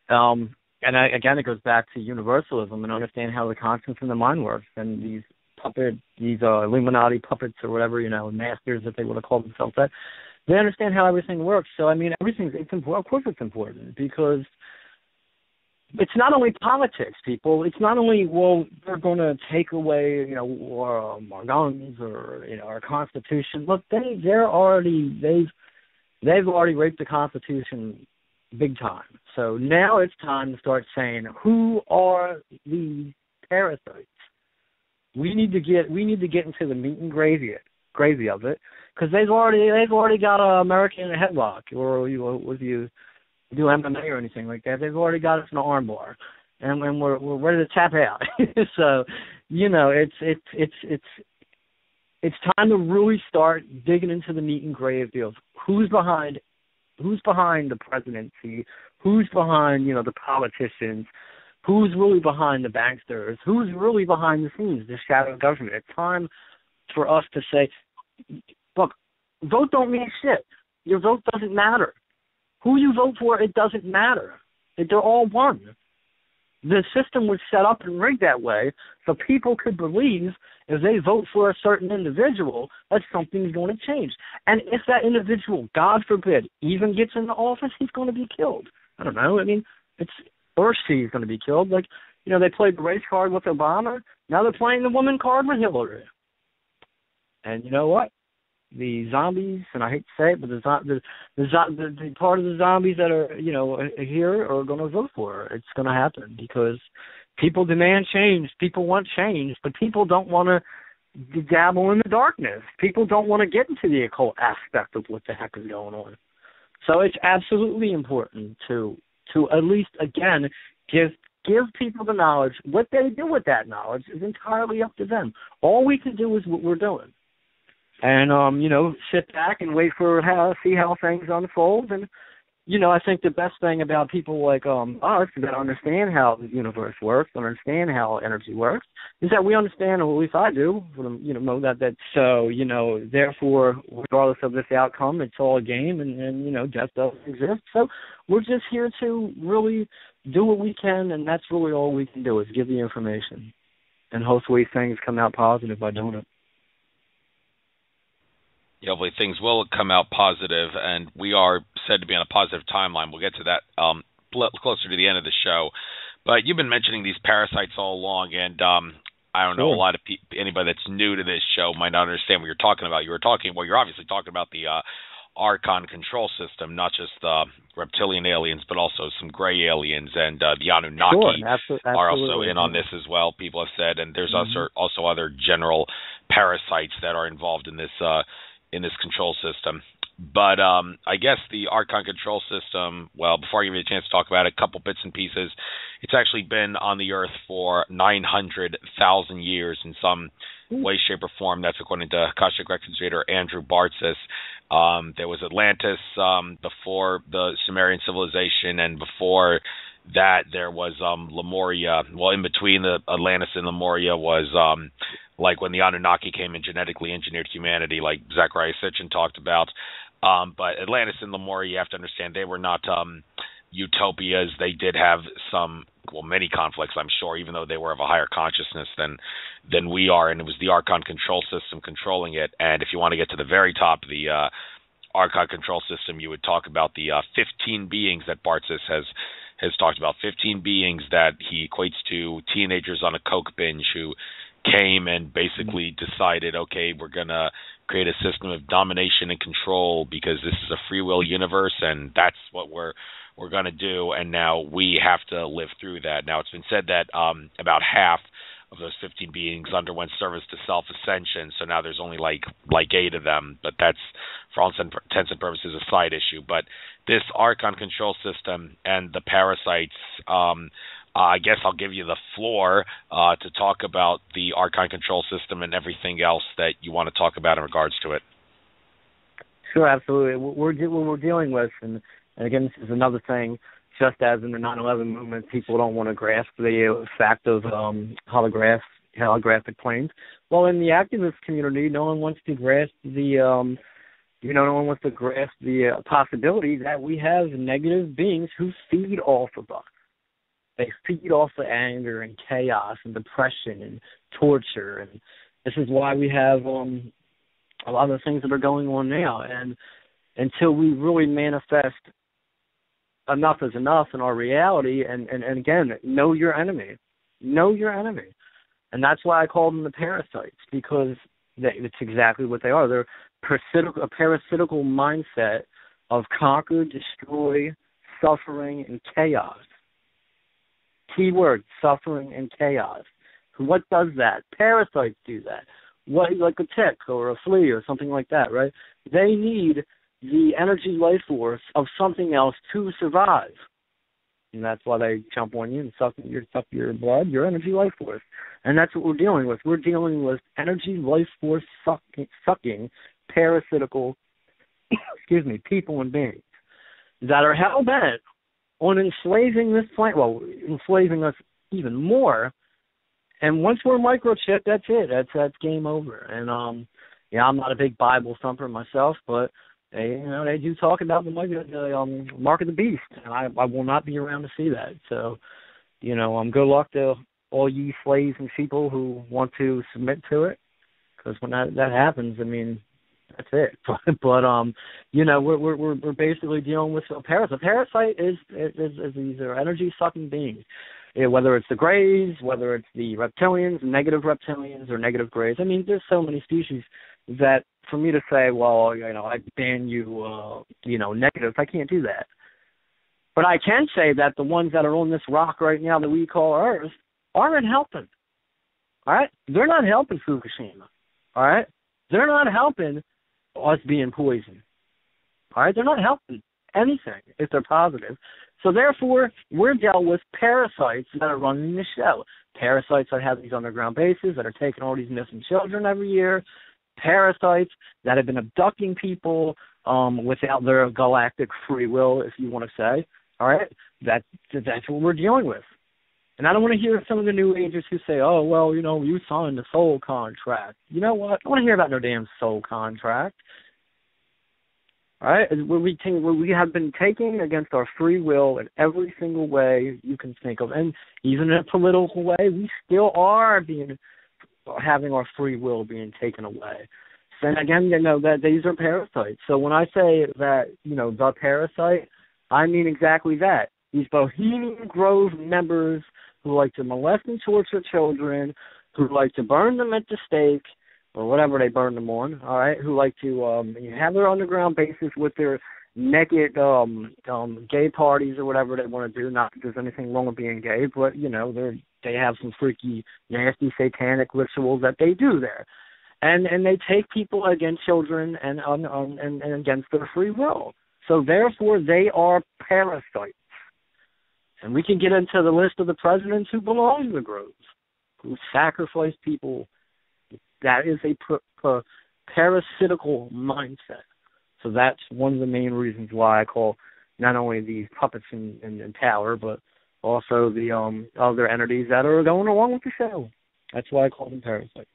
Again, it goes back to universalism and understand how the conscience and the mind works, and these Illuminati puppets or whatever, you know, masters that they would have called themselves that. They understand how everything works. So, I mean, it's important. Of course it's important, because it's not only politics, people. It's not only, well, they're going to take away, you know, our guns or, you know, our Constitution. Look, they've already raped the Constitution big time. So now it's time to start saying, who are these parasites? We need to get into the meat and gravy of it, because they've already got America in a headlock, or if you do MMA or anything like that, they've already got us in an armbar, and we're ready to tap out. So, you know, it's time to really start digging into the meat and gravy of who's behind the presidency, who's behind, you know, the politicians, who's really behind the banksters, who's really behind the scenes, the shadow government. It's time for us to say, look, vote don't mean shit. Your vote doesn't matter. Who you vote for, it doesn't matter. They're all one. The system was set up and rigged that way so people could believe if they vote for a certain individual that something's going to change. And if that individual, God forbid, even gets into office, he's going to be killed. I don't know. I mean, or she's going to be killed. Like, you know, they played the race card with Obama. Now they're playing the woman card with Hillary. And you know what? The zombies, and I hate to say it, but the part of the zombies that are, you know, here are going to vote for her. It's going to happen because people demand change. People want change, but people don't want to dabble in the darkness. People don't want to get into the occult aspect of what the heck is going on. So it's absolutely important to at least, again, give people the knowledge. What they do with that knowledge is entirely up to them. All we can do is what we're doing. And, you know, sit back and wait for see how things unfold. And, you know, I think the best thing about people like us that understand how the universe works, understand how energy works, is that we understand, or at least I do, you know, that so, you know, therefore, regardless of this outcome, it's all a game, and you know, death doesn't exist. So we're just here to really do what we can, and that's really all we can do is give the information. And hopefully things come out positive by doing it. Yeah, hopefully things will come out positive, and we are said to be on a positive timeline. We'll get to that closer to the end of the show. But you've been mentioning these parasites all along, and I don't know, a lot of anybody that's new to this show might not understand what you're talking about. You're obviously talking about the Archon control system, not just the reptilian aliens, but also some gray aliens, and the Anunnaki are also in on this as well, people have said, and there's also other general parasites that are involved in this control system. But I guess the Archon control system, well, before I give you a chance to talk about it, a couple bits and pieces. It's actually been on the Earth for 900,000 years in some way, shape, or form. That's according to Akashic Records reader Andrew Bartzis. There was Atlantis before the Sumerian civilization, and before that there was Lemuria. Well, in between the Atlantis and Lemuria was like when the Anunnaki came and genetically engineered humanity, like Zechariah Sitchin talked about. But Atlantis and Lemuria, you have to understand, they were not utopias. They did have many conflicts, I'm sure, even though they were of a higher consciousness than we are, and it was the Archon control system controlling it. And if you want to get to the very top of the Archon control system, you would talk about the 15 beings that Bartzis has talked about, 15 beings that he equates to teenagers on a coke binge who came and basically decided, okay, we're going to create a system of domination and control because this is a free will universe, and that's what we're going to do, and now we have to live through that. Now, it's been said that about half of those 15 beings underwent service to self-ascension, so now there's only like 8 of them, but that's, for all intents and purposes, a side issue. But this Archon control system and the parasites, I guess I'll give you the floor to talk about the Archon control system and everything else that you want to talk about in regards to it. Sure, absolutely. What we're dealing with, and again, this is another thing, just as in the 9/11 movement, people don't want to grasp the fact of holographic planes. Well, in the activist community, no one wants to grasp the possibility that we have negative beings who feed off of us. They feed off of anger and chaos and depression and torture, and this is why we have a lot of the things that are going on now. And until we really manifest enough is enough in our reality, and again, know your enemy. Know your enemy. And that's why I call them the parasites, because it's exactly what they are. They're a parasitical mindset of conquer, destroy, suffering, and chaos. Keyword, suffering and chaos. What does that? Parasites do that. What, like a tick or a flea or something like that, right? They need the energy life force of something else to survive. And that's why they jump on you and suck your blood, your energy life force. And that's what we're dealing with. We're dealing with energy life force sucking parasitical people and beings that are hell-bent on enslaving this planet, enslaving us even more. And once we're microchipped, that's it. That's game over. And I'm not a big Bible thumper myself, but they do talk about the mark of the beast, and I will not be around to see that. So, good luck to all you slaves and sheeple who want to submit to it, because when that happens, I mean, that's it. But we're basically dealing with a parasite. A parasite is these are energy sucking beings. Whether it's the Greys, whether it's the reptilians, negative reptilians, or negative Greys. I mean, there's so many species that for me to say, well, I ban you, negative, I can't do that. But I can say that the ones that are on this rock right now that we call Earth aren't helping. All right? They're not helping Fukushima. All right? They're not helping us being poisoned. All right? They're not helping anything if they're positive. So therefore, we're dealt with parasites that are running the show. Parasites that have these underground bases that are taking all these missing children every year. Parasites that have been abducting people without their galactic free will, if you want to say. All right? That's what we're dealing with. And I don't want to hear some of the New Agers who say, oh, well, you signed a soul contract. You know what? I don't want to hear about no damn soul contract. All right? We have been taking against our free will in every single way you can think of. And even in a political way, we still are having our free will being taken away. And again, that these are parasites. So when I say that, the parasite, I mean exactly that. These Bohemian Grove members who like to molest and torture children, who like to burn them at the stake or whatever they burn them on, all right, who like to have their underground bases with their naked gay parties or whatever they want to do. Not that there's anything wrong with being gay, but, they have some freaky, nasty, satanic rituals that they do there. And they take people against children and against their free will. So therefore, they are parasites. And we can get into the list of the presidents who belong to the groups, who sacrifice people. That is a parasitical mindset. So that's one of the main reasons why I call not only these puppets in power, but also the other entities that are going along with the show. That's why I call them parasites.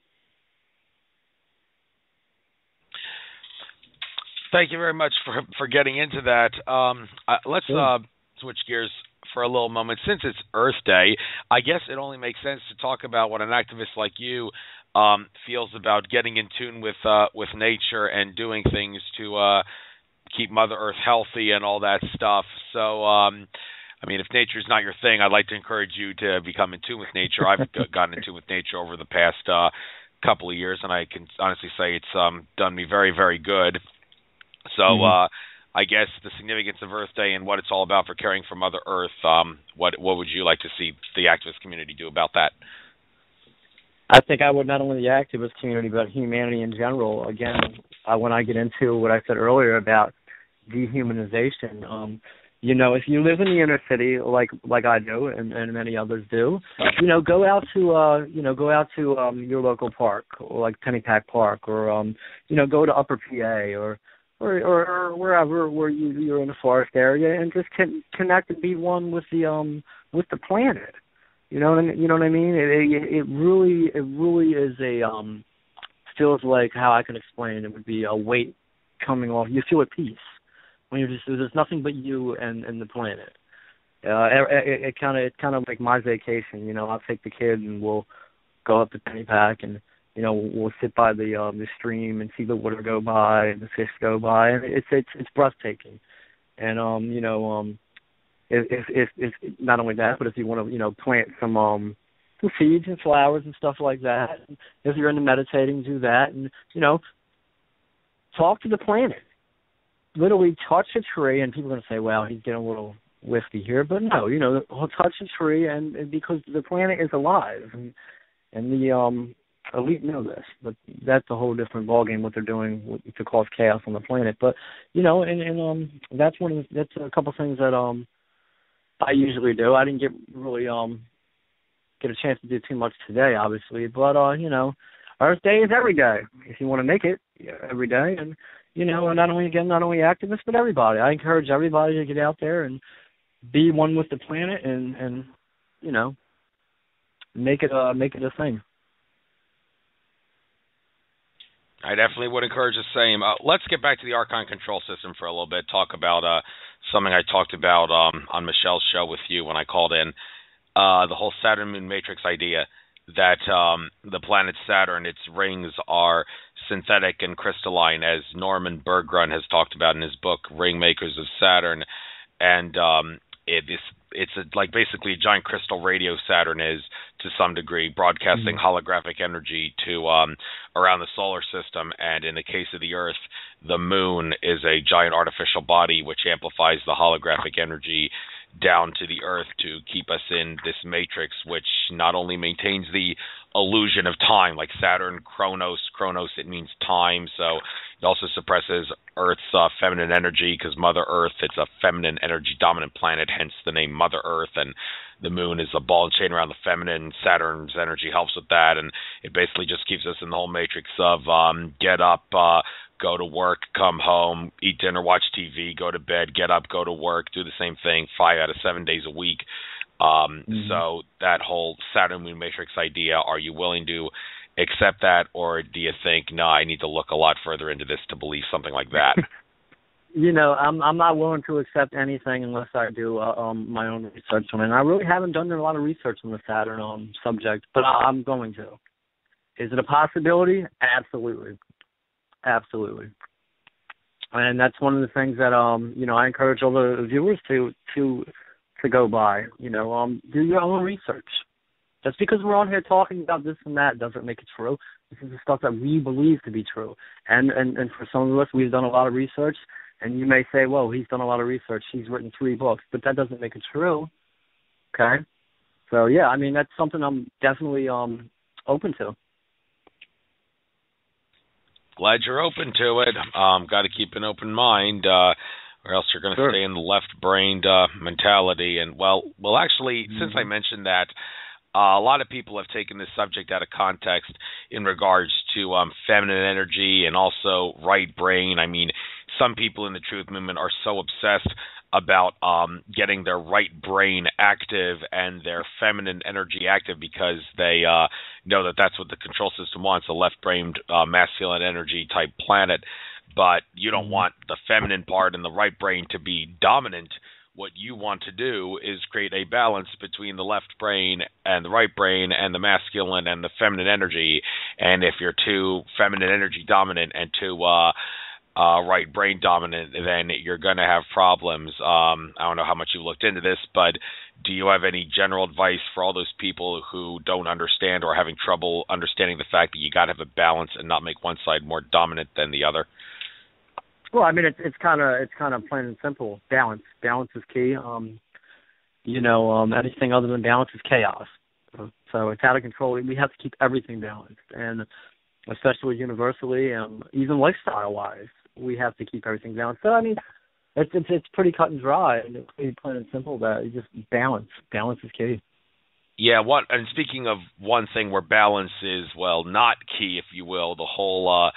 Thank you very much for getting into that. Let's switch gears for a little moment. Since it's Earth Day, I guess it only makes sense to talk about what an activist like you feels about getting in tune with nature and doing things to keep Mother Earth healthy and all that stuff. So, if nature's not your thing, I'd like to encourage you to become in tune with nature. I've gotten in tune with nature over the past couple of years, and I can honestly say it's done me very, very good. So I guess the significance of Earth Day and what it's all about for caring for Mother Earth, what would you like to see the activist community do about that? I think I would not only the activist community, but humanity in general. Again, when I get into what I said earlier about dehumanization, if you live in the inner city like I do and many others do, go out to your local park, or like Pennypack Park, or go to Upper PA or wherever where you're in the forest area, and just connect and be one with the planet. You know what I mean? It really is feels like, how I can explain it would be a weight coming off. You feel at peace when there's nothing but you and the planet. It kind of like my vacation. I'll take the kid and we'll go up to Pennypack and we'll sit by the stream and see the water go by and the fish go by, and it's breathtaking. And if not only that, but if you want to plant some seeds and flowers and stuff like that, if you're into meditating, do that, and talk to the planet. Literally touch a tree, and people are going to say, "Well, he's getting a little whiskey here," but no, touch a tree, and because the planet is alive, and the elite know this, but that's a whole different ballgame what they're doing to cause chaos on the planet. But that's that's a couple things that I usually do. I didn't get really get a chance to do too much today, obviously, but Earth Day is every day if you want to make it every day, and not only activists but everybody. I encourage everybody to get out there and be one with the planet and make it a thing. I definitely would encourage the same. Let's get back to the Archon control system for a little bit. Talk about something I talked about on Michelle's show with you when I called in, the whole Saturn Moon Matrix idea that the planet Saturn, its rings are synthetic and crystalline, as Norman Berggren has talked about in his book Ringmakers of Saturn, and it's like basically a giant crystal radio Saturn is, to some degree, broadcasting holographic energy to around the solar system. And in the case of the Earth, the moon is a giant artificial body which amplifies the holographic energy down to the Earth to keep us in this matrix, which not only maintains the illusion of time, like Saturn, Chronos, it means time, so it also suppresses Earth's feminine energy, because Mother Earth, it's a feminine energy dominant planet, hence the name Mother Earth, and the moon is a ball and chain around the feminine. Saturn's energy helps with that, and it basically just keeps us in the whole matrix of get up, go to work, come home, eat dinner, watch TV, go to bed, get up, go to work, do the same thing 5 out of 7 days a week. So that whole Saturn Moon Matrix idea, are you willing to accept that, or do you think, no, I need to look a lot further into this to believe something like that? I'm not willing to accept anything unless I do my own research on it. And I really haven't done a lot of research on the Saturn subject, but I'm going to. Is it a possibility? Absolutely. Absolutely. And that's one of the things that I encourage all the viewers to go by. Do your own research. Just because we're on here talking about this and that doesn't make it true. This is the stuff that we believe to be true. And for some of us, we've done a lot of research, and you may say, whoa, he's done a lot of research. He's written 3 books, but that doesn't make it true. Okay? So, yeah, I mean, that's something I'm definitely open to. Glad you're open to it. Got to keep an open mind, or else you're going to stay in the left-brained mentality. And, well, actually, since I mentioned that, a lot of people have taken this subject out of context in regards to feminine energy and also right brain. I mean, some people in the truth movement are so obsessed about getting their right brain active and their feminine energy active because they know that that's what the control system wants, a left-brained masculine energy type planet. But you don't want the feminine part and the right brain to be dominant. What you want to do is create a balance between the left brain and the right brain and the masculine and the feminine energy. And if you're too feminine energy dominant and too right brain dominant, then you're going to have problems. I don't know how much you looked into this, but do you have any general advice for all those people who don't understand or are having trouble understanding the fact that you got to have a balance and not make one side more dominant than the other? Well, I mean, it's kind of plain and simple. Balance is key. Anything other than balance is chaos. So it's out of control. We have to keep everything balanced, and especially universally, even lifestyle-wise, we have to keep everything balanced. So I mean, it's pretty cut and dry, and it's pretty plain and simple that it's just balance. Balance is key. Yeah. And speaking of one thing where balance is not key, if you will, the whole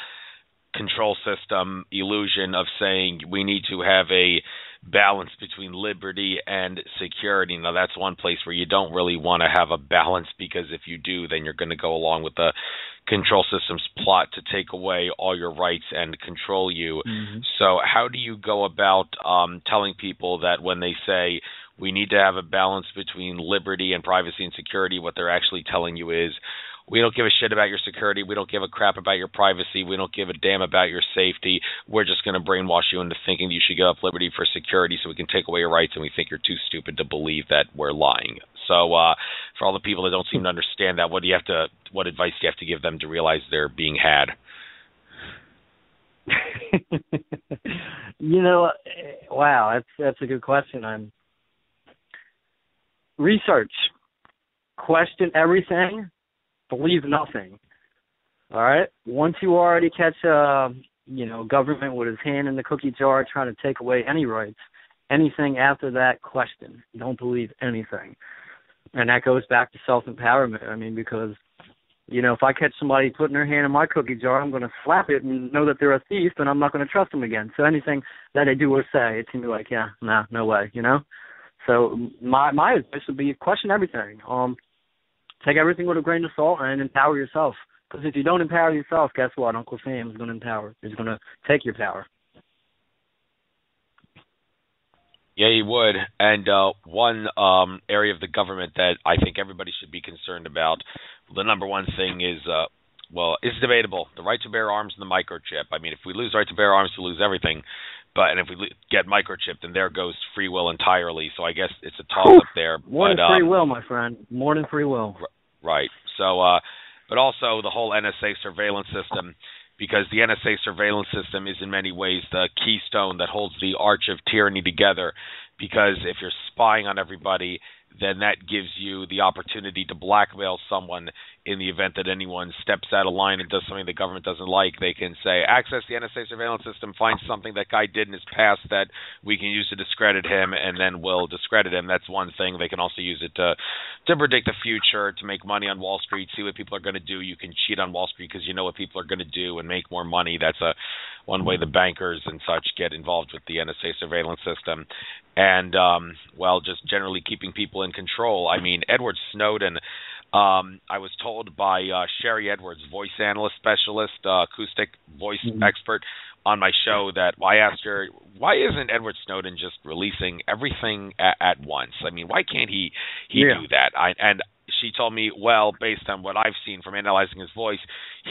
control system illusion of saying we need to have a balance between liberty and security. Now, that's one place where you don't really want to have a balance, because if you do, then you're going to go along with the control system's plot to take away all your rights and control you. Mm-hmm. So how do you go about telling people that when they say we need to have a balance between liberty and privacy and security, what they're actually telling you is, we don't give a shit about your security. We don't give a crap about your privacy. We don't give a damn about your safety. We're just going to brainwash you into thinking that you should give up liberty for security so we can take away your rights, and we think you're too stupid to believe that we're lying. So for all the people that don't seem to understand that, what advice do you have to give them to realize they're being had? Wow, that's a good question. Research. Question everything. Believe nothing. All right? Once you already catch government with his hand in the cookie jar trying to take away any rights, anything after that, question. Don't believe anything. And that goes back to self-empowerment. I mean, because, if I catch somebody putting their hand in my cookie jar, I'm going to slap it and know that they're a thief, and I'm not going to trust them again. So anything that they do or say, it's going to be like, yeah, nah, no way, So my advice would be question everything. Take everything with a grain of salt and empower yourself. Because if you don't empower yourself, guess what? Uncle Sam is going to empower. He's going to take your power. Yeah, he would. And one area of the government that I think everybody should be concerned about, the number one thing is, it's debatable. The right to bear arms and the microchip. I mean, if we lose right to bear arms, we lose everything. And if we get microchipped, then there goes free will entirely. So I guess it's a toss-up there. More than free will, my friend. More than free will. Right. So, but also the whole NSA surveillance system, because the NSA surveillance system is in many ways the keystone that holds the arch of tyranny together. Because if you're spying on everybody, then that gives you the opportunity to blackmail someone in the event that anyone steps out of line and does something the government doesn't like. They can say, access the NSA surveillance system, find something that guy did in his past that we can use to discredit him, and then we'll discredit him. That's one thing. They can also use it to predict the future, to make money on Wall Street, see what people are going to do. You can cheat on Wall Street because you know what people are going to do and make more money. That's one way the bankers and such get involved with the NSA surveillance system. And, just generally keeping people in control. I mean, Edward Snowden, I was told by Sherry Edwards, voice analyst specialist, acoustic voice expert on my show, that I asked her, why isn't Edward Snowden just releasing everything at once? I mean, why can't he do that? And she told me, based on what I've seen from analyzing his voice,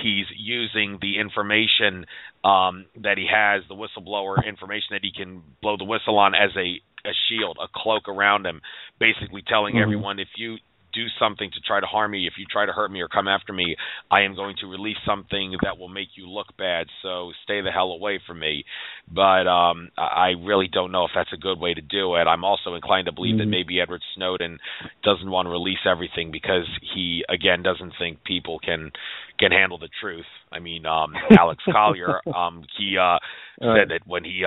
he's using the information that he has, the whistleblower information that he can blow the whistle on, as a shield, a cloak around him, basically telling everyone, if you do something to try to harm me, if you try to hurt me or come after me, I am going to release something that will make you look bad, so stay the hell away from me. But I really don't know if that's a good way to do it. I'm also inclined to believe that maybe Edward Snowden doesn't want to release everything because he, again, doesn't think people can handle the truth. I mean, Alex Collier, he said that when he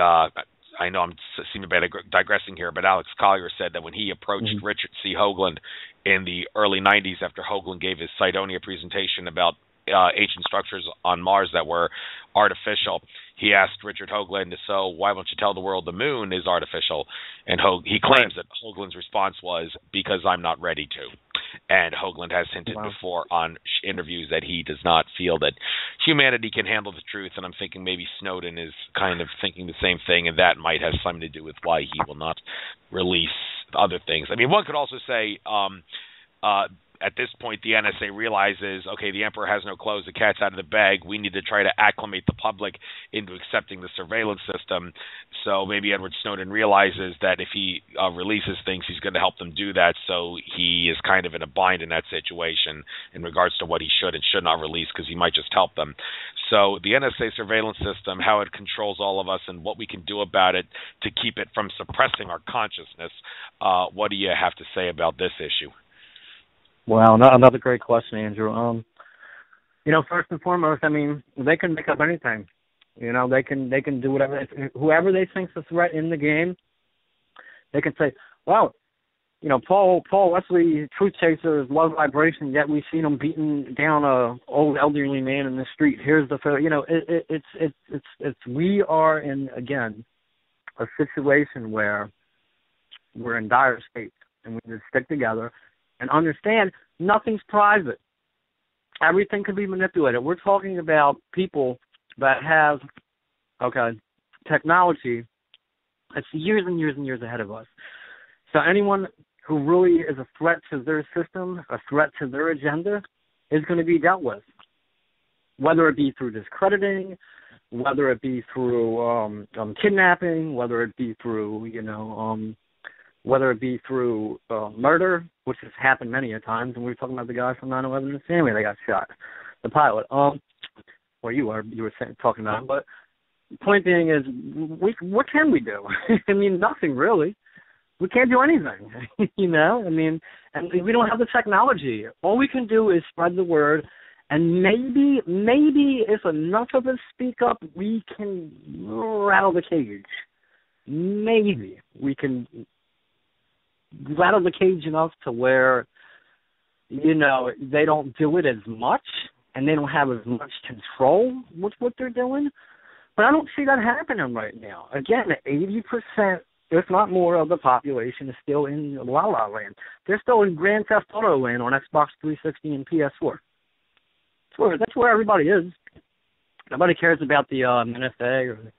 I know I'm seeming to be digressing here, but Alex Collier said that when he approached Richard C. Hoagland in the early 90s after Hoagland gave his Cydonia presentation about ancient structures on Mars that were artificial, he asked Richard Hoagland, so why won't you tell the world the moon is artificial? And he claims that Hoagland's response was, because I'm not ready to. And Hoagland has hinted before on interviews that he does not feel that humanity can handle the truth, and I'm thinking maybe Snowden is kind of thinking the same thing, and that might have something to do with why he will not release other things. I mean, one could also say at this point the NSA realizes, okay, the emperor has no clothes, the cat's out of the bag, we need to try to acclimate the public into accepting the surveillance system. So maybe Edward Snowden realizes that if he releases things, he's going to help them do that, so he is kind of in a bind in that situation in regards to what he should and should not release, because he might just help them. So the NSA surveillance system, how it controls all of us and what we can do about it to keep it from suppressing our consciousness, what do you have to say about this issue? Wow, another great question, Andrew. First and foremost, I mean, they can make up anything. They can do whatever. Whoever they think's a threat in the game, they can say, well, Paul Wesley, Truthchaser, is low vibration, yet we've seen him beating down a old elderly man in the street. Here's the, we are in, again, a situation where we're in dire straits, and we need to stick together and understand nothing's private. Everything can be manipulated. We're talking about people that have, technology that's years and years and years ahead of us. So anyone who really is a threat to their system, a threat to their agenda, is going to be dealt with, whether it be through discrediting, whether it be through kidnapping, whether it be through, murder, which has happened many a times. And we were talking about the guy from 9/11 in Sammy that got shot, the pilot. You were talking about him. But the point being is, what can we do? I mean, nothing really. We can't do anything, I mean, and we don't have the technology. All we can do is spread the word, and maybe if enough of us speak up, we can rattle the cage. Maybe we can rattle the cage enough to where, they don't do it as much, and they don't have as much control with what they're doing. But I don't see that happening right now. Again, 80%, if not more, of the population is still in La La Land. They're still in Grand Theft Auto Land on Xbox 360 and PS4. That's where everybody is. Nobody cares about the NSA or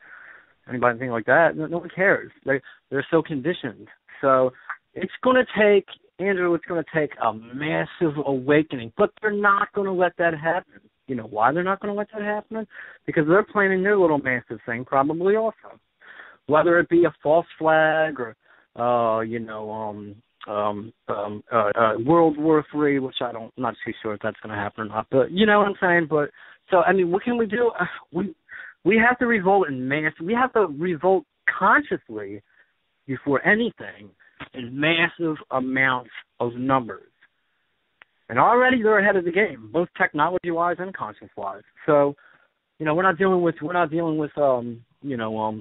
anything like that. No one cares. They're so conditioned. So it's going to take, Andrew, a massive awakening. But they're not going to let that happen. You know why they're not going to let that happen? Because they're planning their little massive thing probably also. Whether it be a false flag or, World War III, which I'm not too sure if that's going to happen or not. But you know what I'm saying? But so, I mean, what can we do? We have to revolt in mass. We have to revolt consciously before anything in massive amounts of numbers. And already they're ahead of the game, both technology-wise and conscience-wise. So, we're not dealing with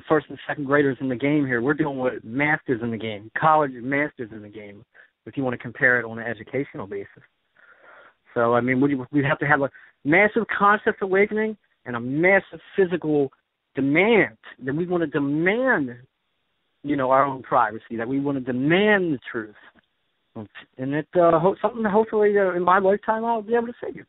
first and second graders in the game here. We're dealing with masters in the game, college masters in the game, if you want to compare it on an educational basis. So, I mean, we have to have a massive conscious awakening and a massive physical demand that we want to demand, our own privacy, that we want to demand the truth. And it's something that hopefully in my lifetime I'll be able to see.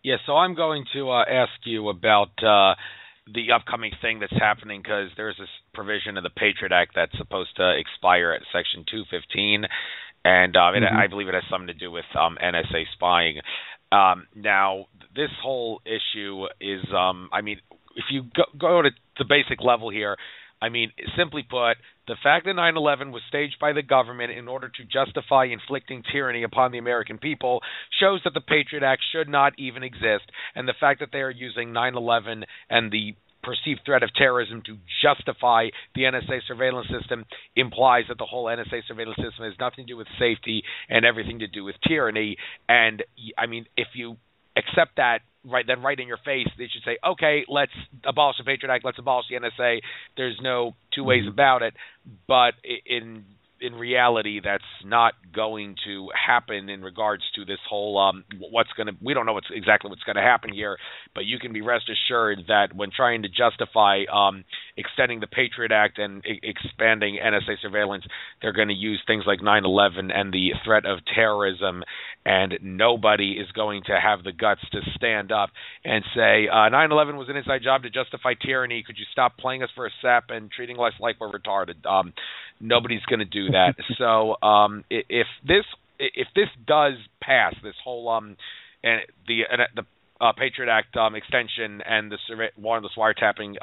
Yeah, so I'm going to ask you about the upcoming thing that's happening, because there's this provision in the Patriot Act that's supposed to expire at Section 215, and I believe it has something to do with NSA spying. Now, this whole issue is, if you go to the basic level here, I mean, simply put, the fact that 9/11 was staged by the government in order to justify inflicting tyranny upon the American people shows that the Patriot Act should not even exist, and the fact that they are using 9/11 and the perceived threat of terrorism to justify the NSA surveillance system implies that the whole NSA surveillance system has nothing to do with safety and everything to do with tyranny. And, I mean, if you accept that, right in your face, they should say, okay, let's abolish the Patriot Act, let's abolish the NSA. There's no two ways about it. But in reality, that's not going to happen in regards to this whole we don't know exactly what's going to happen here, but you can be rest assured that when trying to justify extending the Patriot Act and expanding NSA surveillance, they're going to use things like 9/11 and the threat of terrorism, and nobody is going to have the guts to stand up and say 9/11 was an inside job to justify tyranny. Could you stop playing us for a sap and treating us like we're retarded? Nobody's going to do that. So if this does pass, this whole and the Patriot Act extension and the warrantless wiretapping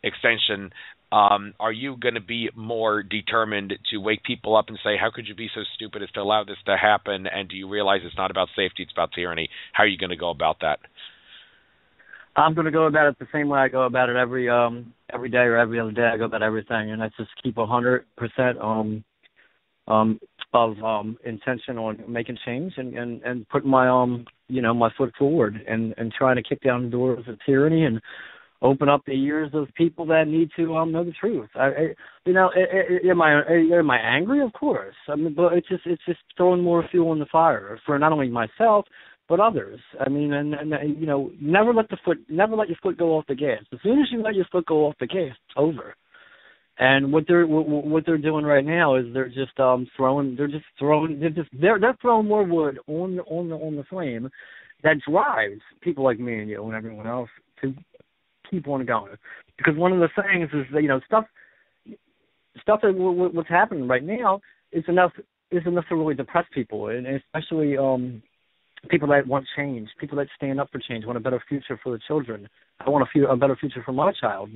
extension, are you going to be more determined to wake people up and say, how could you be so stupid as to allow this to happen? And do you realize it's not about safety, it's about tyranny? How are you going to go about that? I'm going to go about it the same way I go about it every day or every other day. I go about everything, and I just keep 100% of intention on making change and putting my my foot forward and trying to kick down the doors of tyranny and open up the ears of people that need to know the truth. Am I angry? Of course. I mean, but it's just throwing more fuel on the fire for not only myself but others. I mean, and never let your foot go off the gas. As soon as you let your foot go off the gas, it's over. And what they're doing right now is they're throwing more wood on the flame that drives people like me and you and everyone else to keep on going. Because one of the things is that, stuff that what's happening right now is enough to really depress people, and especially people that want change, people that stand up for change, want a better future for the children. I want a better future for my child,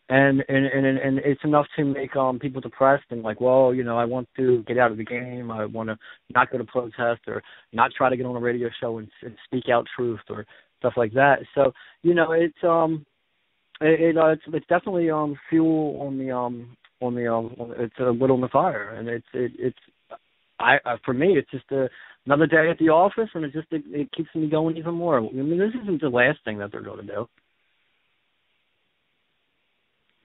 and it's enough to make people depressed and like, well, I want to get out of the game. I want to not go to protest or not try to get on a radio show and speak out truth or stuff like that. So it's definitely fuel on the it's a wood on the fire, and for me it's just another day at the office, and it keeps me going even more. I mean, this isn't the last thing that they're going to do.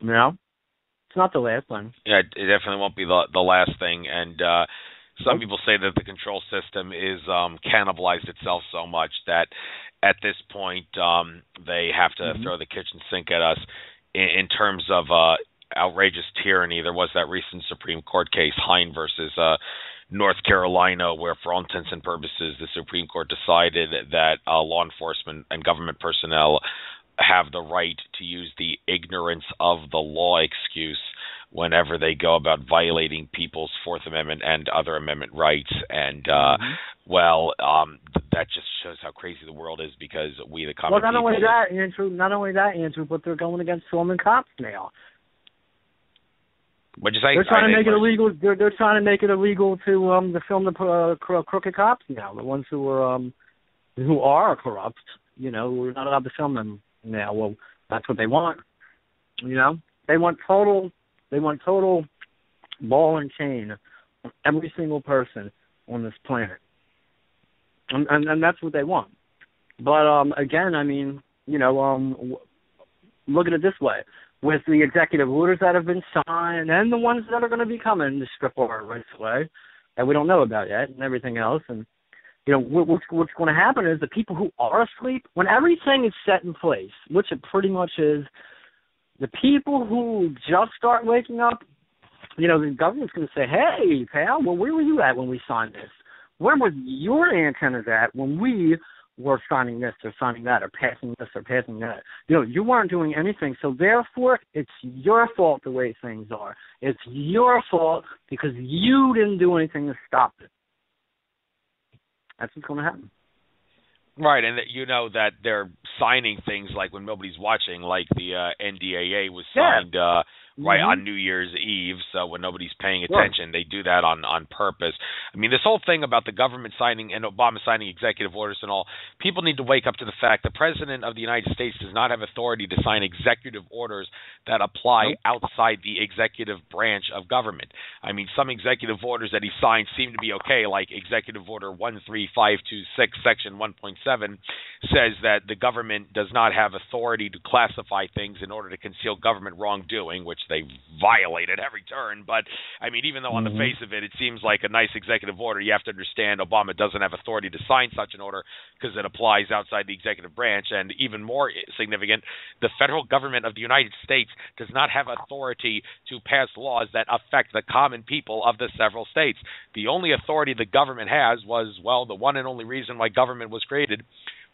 It's not the last one. Yeah, it definitely won't be the last thing. And some people say that the control system is cannibalized itself so much that at this point they have to throw the kitchen sink at us in terms of outrageous tyranny. There was that recent Supreme Court case, Hine versus North Carolina, where for all intents and purposes the Supreme Court decided that law enforcement and government personnel have the right to use the ignorance of the law excuse whenever they go about violating people's Fourth Amendment and other amendment rights. And, that just shows how crazy the world is, because we, the common people... Not only that, Andrew, but they're going against filming cops now. What'd you say? They're trying to make it illegal. They're trying to make it illegal to film the crooked cops now. The ones who are corrupt. We're not allowed to film them now. Well, that's what they want. They want total ball and chain on every single person on this planet, and that's what they want. But again, I mean, look at it this way. With the executive orders that have been signed and the ones that are going to be coming to strip our rights away that we don't know about yet and everything else. And, what's going to happen is the people who are asleep, when everything is set in place, which it pretty much is, the people who just start waking up, the government's going to say, hey, pal, well, where were you at when we signed this? Where were your antennas at when we were signing this or signing that or passing this or passing that? You weren't doing anything, so therefore it's your fault the way things are. It's your fault because you didn't do anything to stop it. That's what's going to happen. Right, and that they're signing things like when nobody's watching, like the NDAA was signed right, on New Year's Eve, so when nobody's paying attention, they do that on purpose. I mean, this whole thing about the government signing and Obama signing executive orders and all, people need to wake up to the fact the President of the United States does not have authority to sign executive orders that apply outside the executive branch of government. I mean, some executive orders that he signed seem to be okay, like Executive Order 13526, Section 1.7, says that the government does not have authority to classify things in order to conceal government wrongdoing, which they violate at every turn. But, I mean, even though on the face of it, it seems like a nice executive order, you have to understand Obama doesn't have authority to sign such an order because it applies outside the executive branch. And even more significant, the federal government of the United States does not have authority to pass laws that affect the common people of the several states. The only authority the government has was, well, the one and only reason why government was created,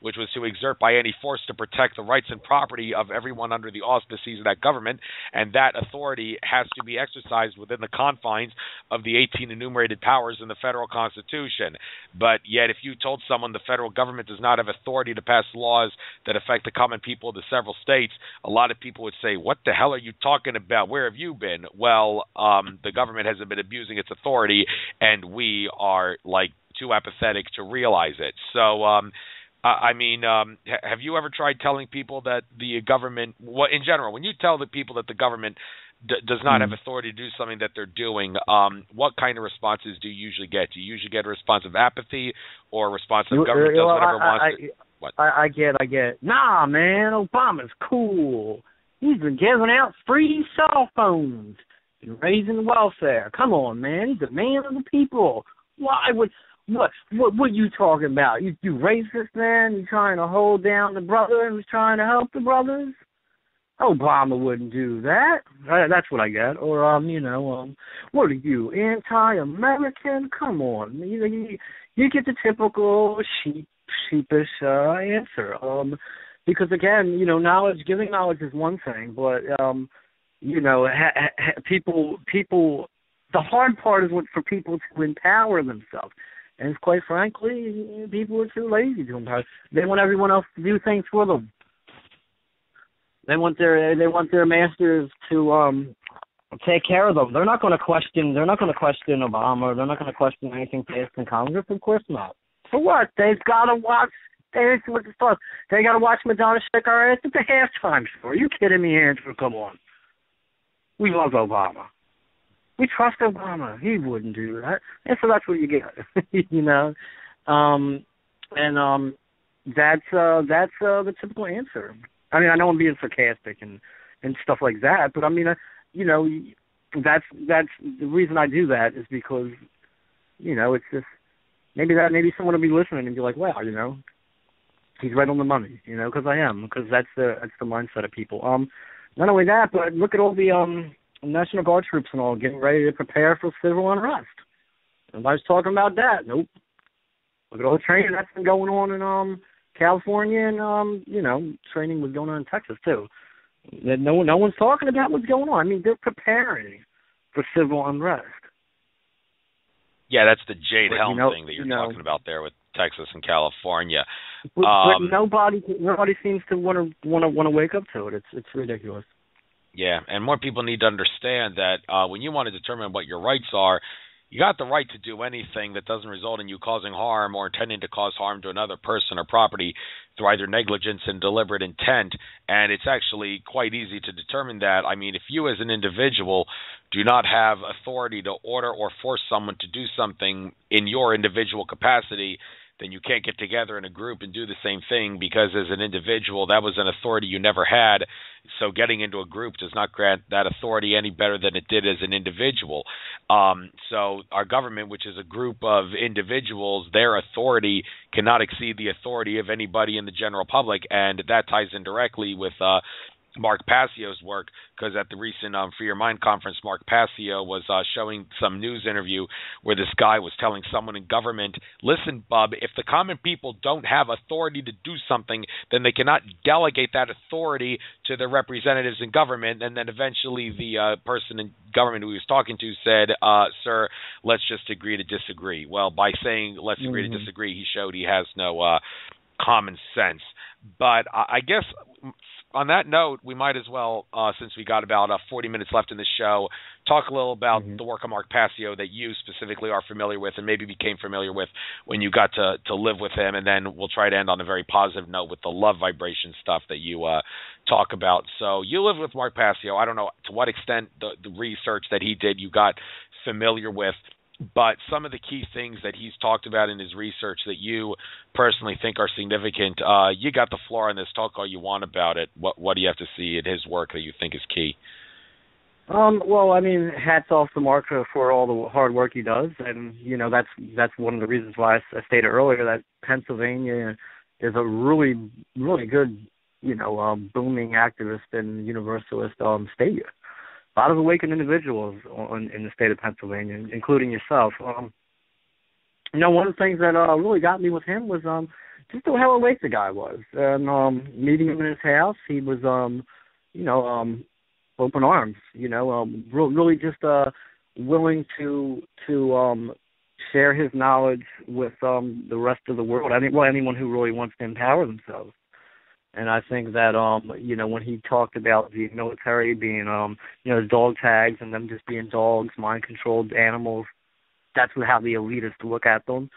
which was to exert by any force to protect the rights and property of everyone under the auspices of that government, and that authority has to be exercised within the confines of the 18 enumerated powers in the federal Constitution. But yet, if you told someone the federal government does not have authority to pass laws that affect the common people of the several states, a lot of people would say, what the hell are you talking about? Where have you been? Well, the government hasn't been abusing its authority, and we are, like, too apathetic to realize it. So, I mean, have you ever tried telling people that the government, in general, when you tell the people that the government does not have authority to do something that they're doing, what kind of responses do you usually get? Do you usually get a response of apathy or a response of government does whatever it wants to? What? I get. Nah, man, Obama's cool. He's been giving out free cell phones and raising welfare. Come on, man. He's a man of the people. Why would... What you talking about? You racist, man? You trying to hold down the brother who's trying to help the brothers? Obama wouldn't do that. That's what I get. Or, what are you, anti-American? Come on. You get the typical sheepish answer. Because, again, giving knowledge is one thing, but, people, the hard part is for people to empower themselves. And quite frankly, people are too lazy to empower. They want everyone else to do things for them. They want their masters to take care of them. They're not going to question Obama. They're not going to question anything passed in Congress. Of course not. For what? They've got to watch. They got to watch Madonna shake our ass at the halftime show. Are you kidding me, Andrew? Come on. We love Obama. We trust Obama. He wouldn't do that. And so that's what you get, that's the typical answer. I mean, I know I'm being sarcastic and stuff like that, but I mean, that's the reason I do that is because, it's just maybe someone will be listening and be like, wow, he's right on the money, because I am, because that's the mindset of people. Not only that, but look at all the National Guard troops and all getting ready to prepare for civil unrest. Everybody's talking about that. Nope. Look at all the training that's been going on in California, and training was going on in Texas too. No one's talking about what's going on. I mean, they're preparing for civil unrest. Yeah, that's the Jade Helm thing that you're talking about there with Texas and California. But nobody seems to want to wake up to it. It's ridiculous. Yeah, and more people need to understand that when you want to determine what your rights are, you got the right to do anything that doesn't result in you causing harm or intending to cause harm to another person or property through either negligence and deliberate intent. And it's actually quite easy to determine that. I mean, if you as an individual do not have authority to order or force someone to do something in your individual capacity, then you can't get together in a group and do the same thing, because as an individual, that was an authority you never had. So getting into a group does not grant that authority any better than it did as an individual. So our government, which is a group of individuals, their authority cannot exceed the authority of anybody in the general public, and that ties in directly with Mark Passio's work, because at the recent Free Your Mind conference, Mark Passio was showing some news interview where this guy was telling someone in government, listen, bub, if the common people don't have authority to do something, then they cannot delegate that authority to their representatives in government. And then eventually the person in government who he was talking to said, sir, let's just agree to disagree. Well, by saying let's agree to disagree, he showed he has no common sense. But I guess on that note, we might as well, since we got about 40 minutes left in the show, talk a little about the work of Mark Passio that you specifically are familiar with and maybe became familiar with when you got to live with him, and then we'll try to end on a very positive note with the love vibration stuff that you talk about. So you lived with Mark Passio. I don't know to what extent the research that he did you got familiar with, but some of the key things that he's talked about in his research that you personally think are significant, you got the floor on this. Talk all you want about it. What do you have to see in his work that you think is key? Well, I mean, hats off to Mark for all the hard work he does, and that's one of the reasons why I stated earlier that Pennsylvania is a really, really good, booming activist and universalist state. A lot of awakened individuals in the state of Pennsylvania, including yourself. One of the things that really got me with him was just how awake the guy was. And meeting him in his house, he was, open arms. Really just willing to share his knowledge with the rest of the world. Anyone who really wants to empower themselves. And I think that, when he talked about the military being, dog tags and them just being dogs, mind-controlled animals, that's how the elitists look at them.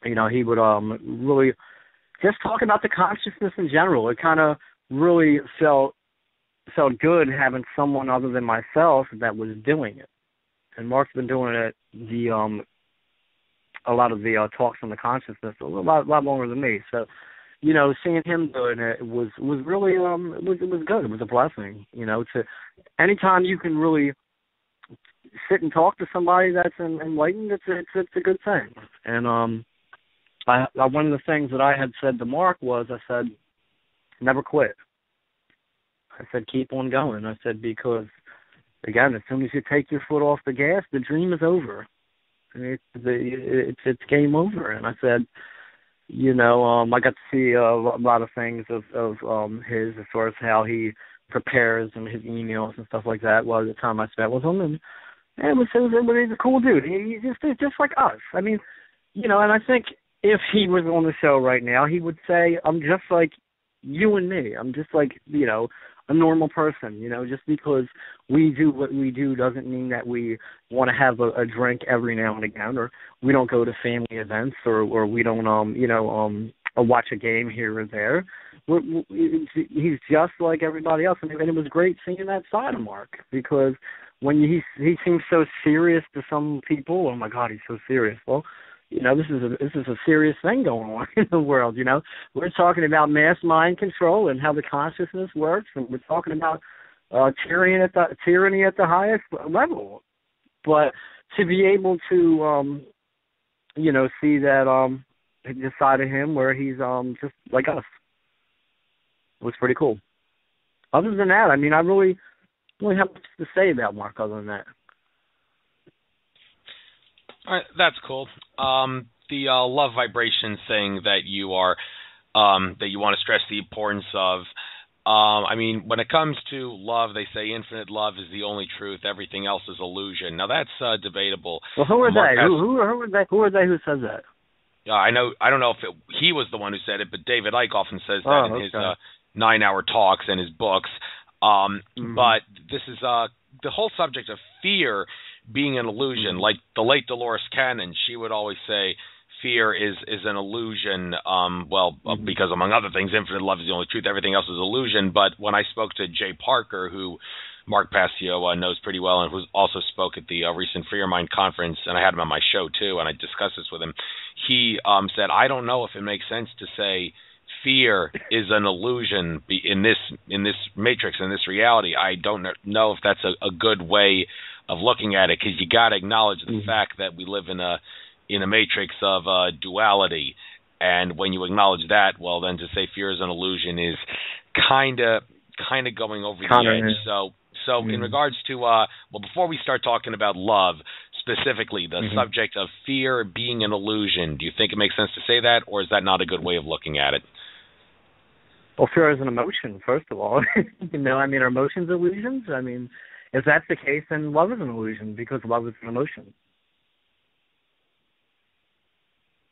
He would really just talk about the consciousness in general. It kind of really felt good having someone other than myself that was doing it. And Mark's been doing it, a lot of the talks on the consciousness a lot longer than me. So, seeing him doing it was really it was good. It was a blessing. To anytime you can really sit and talk to somebody that's enlightened, it's a good thing. And one of the things that I had said to Mark was I said, never quit. I said keep on going. I said because again, as soon as you take your foot off the gas, the dream is over. It's game over. And I said, I got to see a lot of things of his as far as how he prepares and his emails and stuff like that. Well, the time I spent with him, and he's a cool dude. He's just like us. I mean, and I think if he was on the show right now, he would say, "I'm just like you and me. I'm just like a normal person. Just because we do what we do doesn't mean that we want to have a drink every now and again, or we don't go to family events, or we don't watch a game here or there. He's just like everybody else, and it was great seeing that side of Mark, because when he seems so serious to some people. Oh my God, he's so serious. Well, this is a serious thing going on in the world. We're talking about mass mind control and how the consciousness works, and we're talking about tyranny at the highest level. But to be able to, see that this side of him where he's just like us was pretty cool. Other than that, I mean, I really have much to say about Mark other than that. All right, that's cool. The love vibration thing that you are that you want to stress the importance of. I mean, when it comes to love, they say infinite love is the only truth. Everything else is illusion. Now that's debatable. Well, who are they? Who are they who says that? I know. I don't know if he was the one who said it, but David Icke often says that in his 9-hour talks and his books. But this is the whole subject of fear being an illusion. Like the late Dolores Cannon, she would always say fear is an illusion, because among other things, infinite love is the only truth, everything else is illusion. But when I spoke to Jay Parker, who Mark Passio knows pretty well, and who also spoke at the recent Free Your Mind conference, and I had him on my show too, and I discussed this with him, he said, I don't know if it makes sense to say fear is an illusion in this matrix, in this reality. I don't know if that's a good way of looking at it, because you got to acknowledge the fact that we live in a matrix of duality, and when you acknowledge that, well, then to say fear is an illusion is kind of going over the edge. So in regards to before we start talking about love specifically, the subject of fear being an illusion, do you think it makes sense to say that, or is that not a good way of looking at it? Well, fear is an emotion, first of all. Are emotions illusions? I mean, if that's the case, then love is an illusion, because love is an emotion.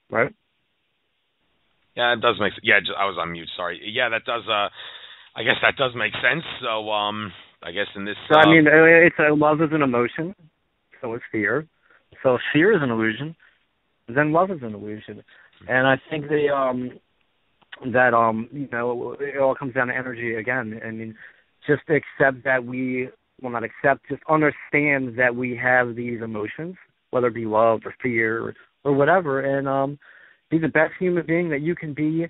Right? Yeah, it does make sense. Yeah, I was on mute. Sorry. Yeah, that does. I guess that does make sense. So, I guess in this. So I mean, it's love is an emotion, so is fear. So if fear is an illusion, then love is an illusion. And I think it all comes down to energy again. I mean, just accept that just understand that we have these emotions, whether it be love or fear or whatever, and be the best human being that you can be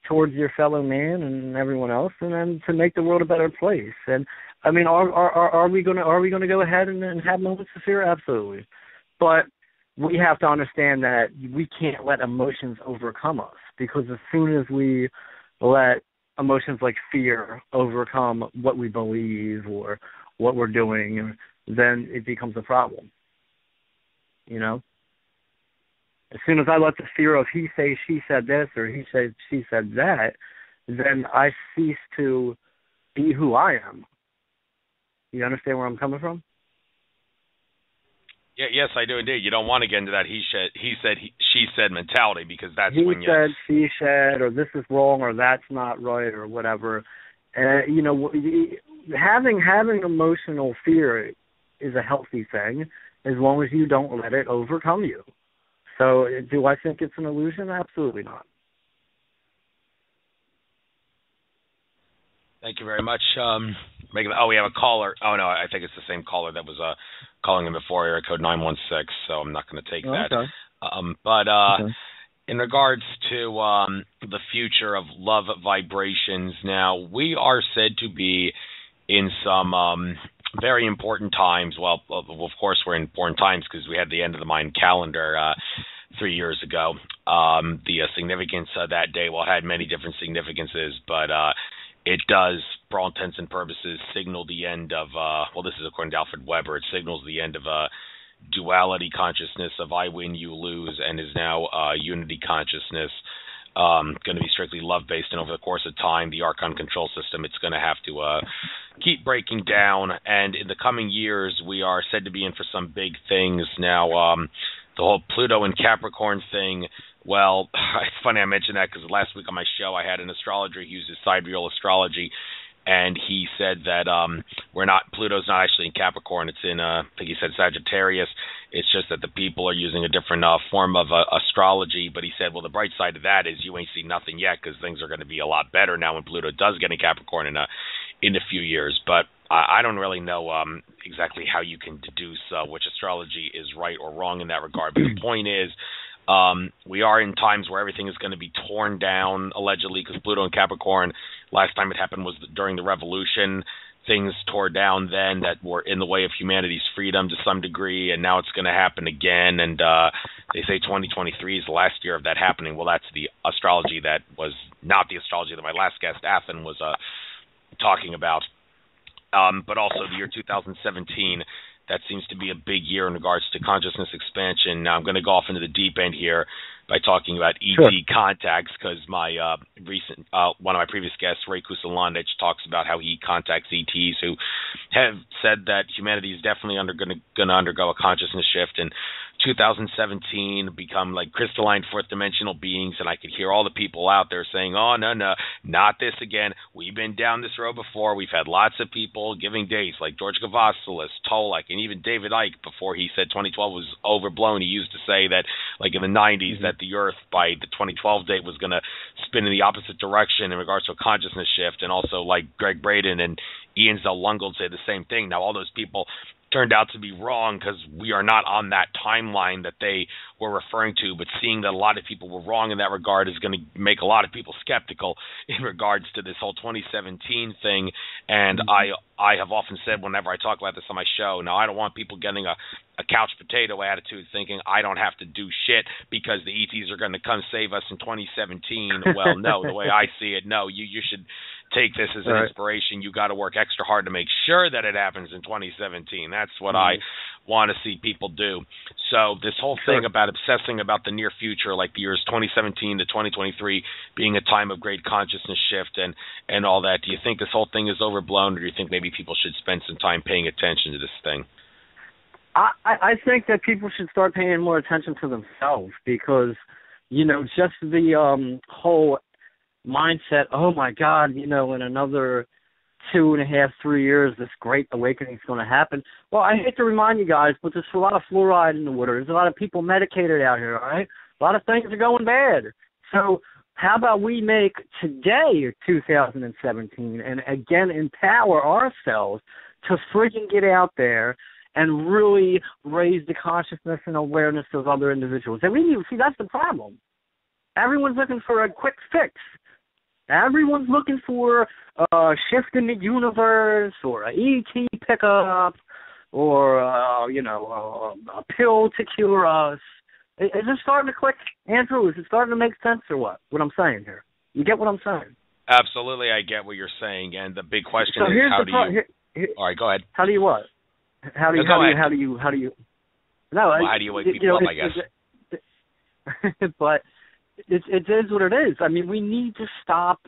towards your fellow man and everyone else, and then to make the world a better place. And I mean, are we gonna go ahead and have moments of fear? Absolutely, but we have to understand that we can't let emotions overcome us, because as soon as we let emotions like fear overcome what we believe or what we're doing, then it becomes a problem. You know? As soon as I let the fear of he say, she said this, or he said, she said that, then I cease to be who I am. You understand where I'm coming from? Yeah, yes, I do indeed. You don't want to get into that he said, she said mentality, because that's when you... He said, she said, or this is wrong, or that's not right, or whatever. Having emotional fear is a healthy thing, as long as you don't let it overcome you. So do I think it's an illusion? Absolutely not. Thank you very much. We have a caller. Oh, no, I think it's the same caller that was calling in before, area code 916, so I'm not going to take that. Okay. In regards to the future of love vibrations, now, we are said to be in some very important times. Well, of course, we're in important times because we had the end of the Mayan calendar 3 years ago. The significance of that day, well, it had many different significances, but it does, for all intents and purposes, signal the end of, this is according to Alfred Weber, it signals the end of duality consciousness of I win, you lose, and is now unity consciousness, going to be strictly love-based. And over the course of time, the Archon control system, it's going to have to keep breaking down. And in the coming years, we are said to be in for some big things. Now, the whole Pluto and Capricorn thing, well, it's funny I mentioned that because last week on my show, I had an astrologer who uses sidereal astrology, and he said that Pluto's not actually in Capricorn. It's in, I think he said Sagittarius. It's just that the people are using a different form of astrology. But he said, well, the bright side of that is you ain't seen nothing yet, because things are going to be a lot better now when Pluto does get in Capricorn in a few years. But I don't really know exactly how you can deduce which astrology is right or wrong in that regard. But the point is, we are in times where everything is going to be torn down, allegedly, because Pluto and Capricorn, last time it happened was during the Revolution. Things tore down then that were in the way of humanity's freedom to some degree, and now it's going to happen again. And they say 2023 is the last year of that happening. Well, that's the astrology that was not the astrology that my last guest, Athen, was talking about. But also the year 2017, that seems to be a big year in regards to consciousness expansion. Now, I'm going to go off into the deep end here by talking about ET contacts, because my one of my previous guests, Ray Kusalandich, talks about how he contacts ETs who have said that humanity is definitely going to undergo a consciousness shift in 2017, become like crystalline fourth dimensional beings. And I could hear all the people out there saying, oh, no, not this again. We've been down this road before. We've had lots of people giving dates like George Gavasalis, Tolek, and even David Icke, before he said 2012 was overblown. He used to say that, like in the 90s, that the Earth by the 2012 date was going to spin in the opposite direction in regards to a consciousness shift. And also like Greg Braden and Ian Zell-Lungold say the same thing. Now, all those people turned out to be wrong, because we are not on that timeline that they were referring to. But seeing that a lot of people were wrong in that regard is going to make a lot of people skeptical in regards to this whole 2017 thing. And I have often said, whenever I talk about this on my show, now I don't want people getting a couch potato attitude, thinking I don't have to do shit because the ETs are going to come save us in 2017. Well, no, the way I see it, no, you should take this as an inspiration. You got to work extra hard to make sure that it happens in 2017. That's what I want to see people do. So this whole thing about obsessing about the near future, like the years 2017 to 2023 being a time of great consciousness shift and all that, do you think this whole thing is overblown, or do you think maybe people should spend some time paying attention to this thing? I think that people should start paying more attention to themselves, because just the whole mindset, oh my God, in another 2.5, 3 years, this great awakening is going to happen. Well, I hate to remind you guys, but there's a lot of fluoride in the water. There's a lot of people medicated out here, all right? A lot of things are going bad. So how about we make today, 2017, and again empower ourselves to freaking get out there and really raise the consciousness and awareness of other individuals. And see, that's the problem. Everyone's looking for a quick fix. Everyone's looking for a shift in the universe or a ET pickup or, a pill to cure us. Is it starting to click, Andrew? Is it starting to make sense or what I'm saying here? You get what I'm saying? Absolutely, I get what you're saying. And the big question is, how do you... All right, go ahead. How do you what? How do you... No, how do you wake people up, I guess? But... It is what it is. I mean, we need to stop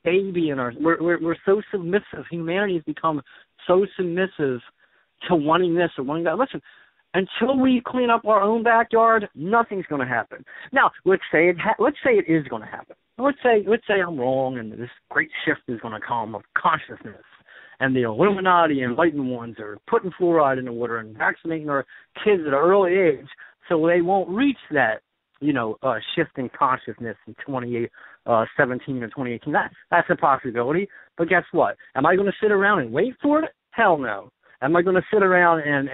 babying our. We're so submissive. Humanity has become so submissive to wanting this or wanting that. Listen, until we clean up our own backyard, nothing's going to happen. Now, let's say it is going to happen. Let's say I'm wrong, and this great shift is going to come of consciousness, and the Illuminati and enlightened ones are putting fluoride in the water and vaccinating our kids at an early age, so they won't reach that. Shifting consciousness in 2017 or 2018. That's a possibility. But guess what? Am I going to sit around and wait for it? Hell no. Am I going to sit around and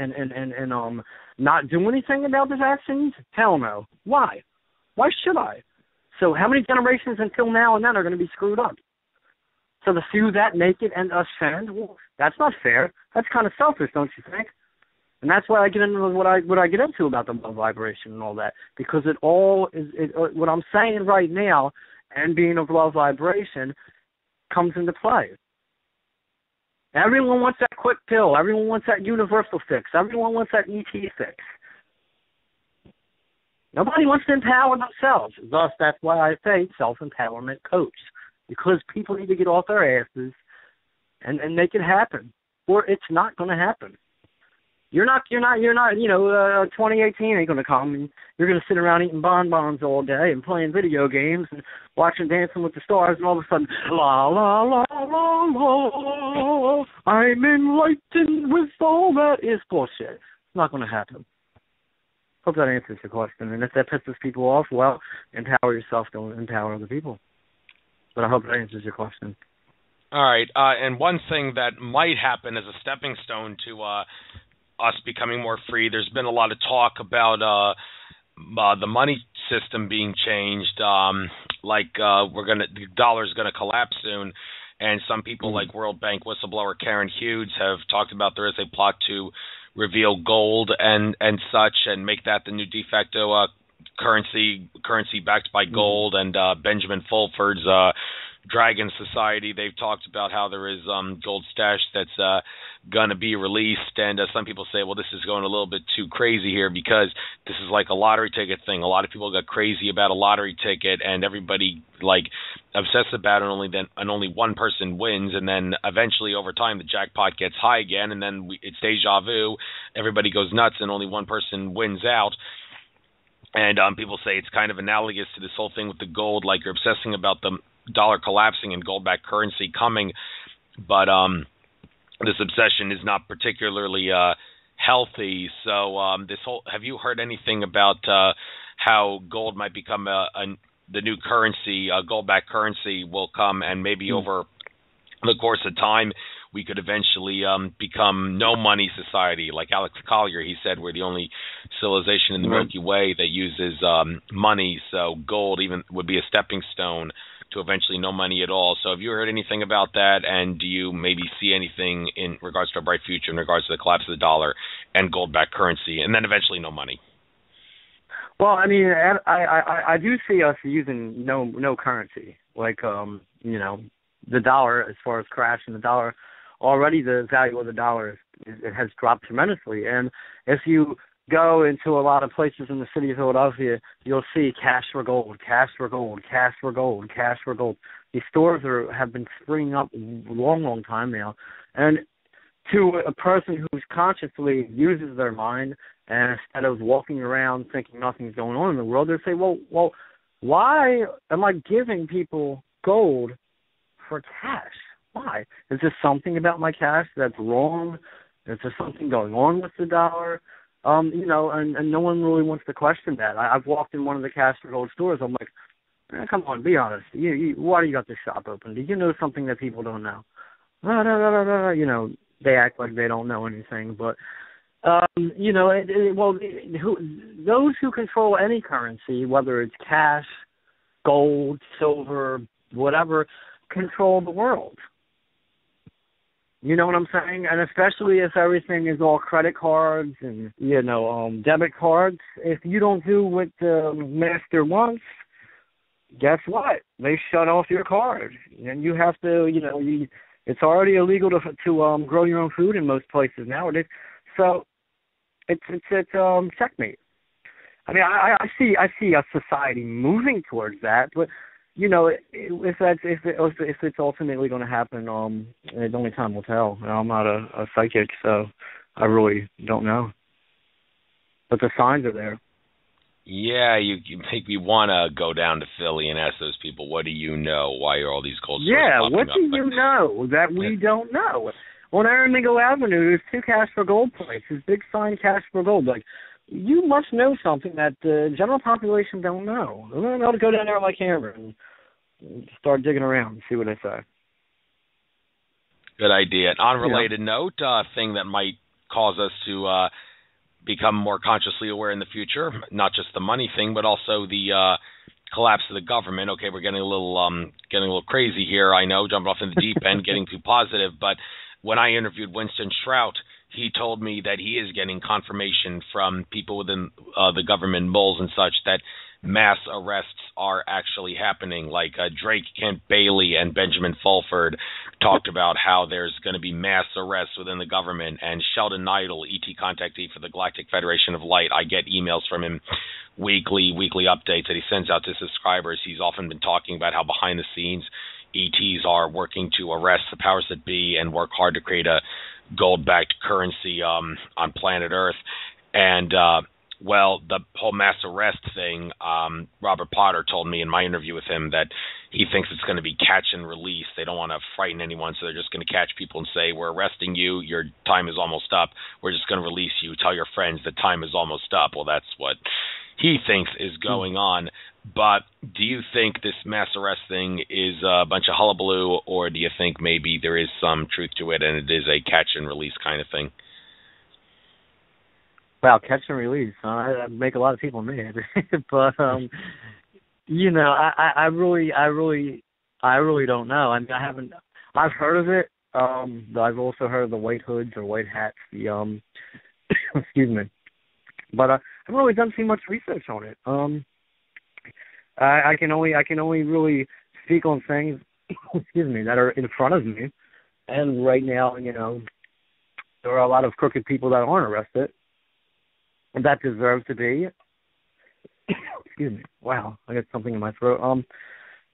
not do anything about the vaccines? Hell no. Why? Why should I? So how many generations until now and then are going to be screwed up? So the few that make it and ascend, well, that's not fair. That's kind of selfish, don't you think? And that's why I get into what I get into about the love vibration and all that, because it all is what I'm saying right now, and being of love vibration comes into play. Everyone wants that quick pill. Everyone wants that universal fix. Everyone wants that ET fix. Nobody wants to empower themselves. Thus, that's why I say self-empowerment coach, because people need to get off their asses and make it happen, or it's not going to happen. You're not, 2018 ain't going to come, and you're going to sit around eating bonbons all day and playing video games and watching Dancing with the Stars, and all of a sudden, la, la, la, la, la, I'm enlightened with all that is bullshit. It's not going to happen. Hope that answers your question. And if that pisses people off, well, empower yourself, don't empower other people. But I hope that answers your question. All right. And one thing that might happen as a stepping stone to us becoming more free, there's been a lot of talk about the money system being changed, the dollar's going to collapse soon, and some people like World Bank whistleblower Karen Hughes have talked about there is a plot to reveal gold and such and make that the new de facto currency backed by gold, and Benjamin Fulford's Dragon Society, they've talked about how there is gold stash that's going to be released, and some people say, well, this is going a little bit too crazy here because this is like a lottery ticket thing. A lot of people got crazy about a lottery ticket, and everybody obsessed about it, and only one person wins, and then eventually over time the jackpot gets high again, and then it's deja vu. Everybody goes nuts, and only one person wins out. And people say it's kind of analogous to this whole thing with the gold, like you're obsessing about the dollar collapsing and gold-backed currency coming, but this obsession is not particularly healthy. So have you heard anything about how gold might become the new currency, gold-backed currency will come, and maybe over the course of time we could eventually become no money society, like Alex Collier, he said we're the only civilization in the Milky Way that uses money, so gold even would be a stepping stone to eventually no money at all. So have you heard anything about that, and do you maybe see anything in regards to a bright future in regards to the collapse of the dollar and gold-backed currency, and then eventually no money? Well, I mean, I do see us using no currency, the dollar, as far as crashing the dollar. Already the value of the dollar it has dropped tremendously, and if you go into a lot of places in the city of Philadelphia, you'll see cash for gold, cash for gold, cash for gold, cash for gold. These stores have been springing up a long time now. And to a person who consciously uses their mind, and instead of walking around thinking nothing's going on in the world, they say, well, why am I giving people gold for cash? Why? Is there something about my cash that's wrong? Is there something going on with the dollar? And no one really wants to question that. I've walked in one of the cash for gold stores. I'm like, come on, be honest. Why do you got this shop open? Did you know something that people don't know? They act like they don't know anything. But, those who control any currency, whether it's cash, gold, silver, whatever, control the world. You know what I'm saying? And especially if everything is all credit cards and, debit cards, if you don't do what the master wants, guess what? They shut off your card. And you have to, it's already illegal to grow your own food in most places nowadays. So it's checkmate. I mean, I see a society moving towards that, but if it's ultimately going to happen, only time will tell. I'm not a psychic, so I really don't know. But the signs are there. Yeah, you make me want to go down to Philly and ask those people, what do you know? Why are all these cold stores popping what up? do you know that we don't know? On Aramingo Avenue, there's 2 cash for gold places, big sign cash for gold. Like, you must know something that the general population don't know. I'll go down there with my camera and start digging around and see what they say. Good idea. An unrelated note, thing that might cause us to become more consciously aware in the future, not just the money thing, but also the collapse of the government. Okay, we're getting a little crazy here, I know, jumping off in the deep end, getting too positive, but when I interviewed Winston Shrout, he told me that he is getting confirmation from people within the government moles and such that mass arrests are actually happening. Like Drake Kent Bailey and Benjamin Fulford talked about how there's going to be mass arrests within the government. And Sheldon Neidl, ET contactee for the Galactic Federation of Light, I get emails from him weekly updates that he sends out to subscribers. He's often been talking about how behind the scenes ETs are working to arrest the powers that be and work hard to create a gold-backed currency on planet Earth. And, the whole mass arrest thing, Robert Potter told me in my interview with him that he thinks it's going to be catch and release. They don't want to frighten anyone, so they're just going to catch people and say, we're arresting you, your time is almost up, we're just going to release you, tell your friends the time is almost up. Well, that's what he thinks is going on. But do you think this mass arrest thing is a bunch of hullabaloo, or do you think maybe there is some truth to it and it is a catch and release kind of thing? Wow, catch and release. I make a lot of people mad. But I really don't know. I mean, I've heard of it. I've also heard of the white hoods or white hats, excuse me. But I haven't really done too much research on it. I can only really speak on things, excuse me, that are in front of me. And right now, there are a lot of crooked people that aren't arrested, and that deserve to be. Excuse me. Wow, I got something in my throat.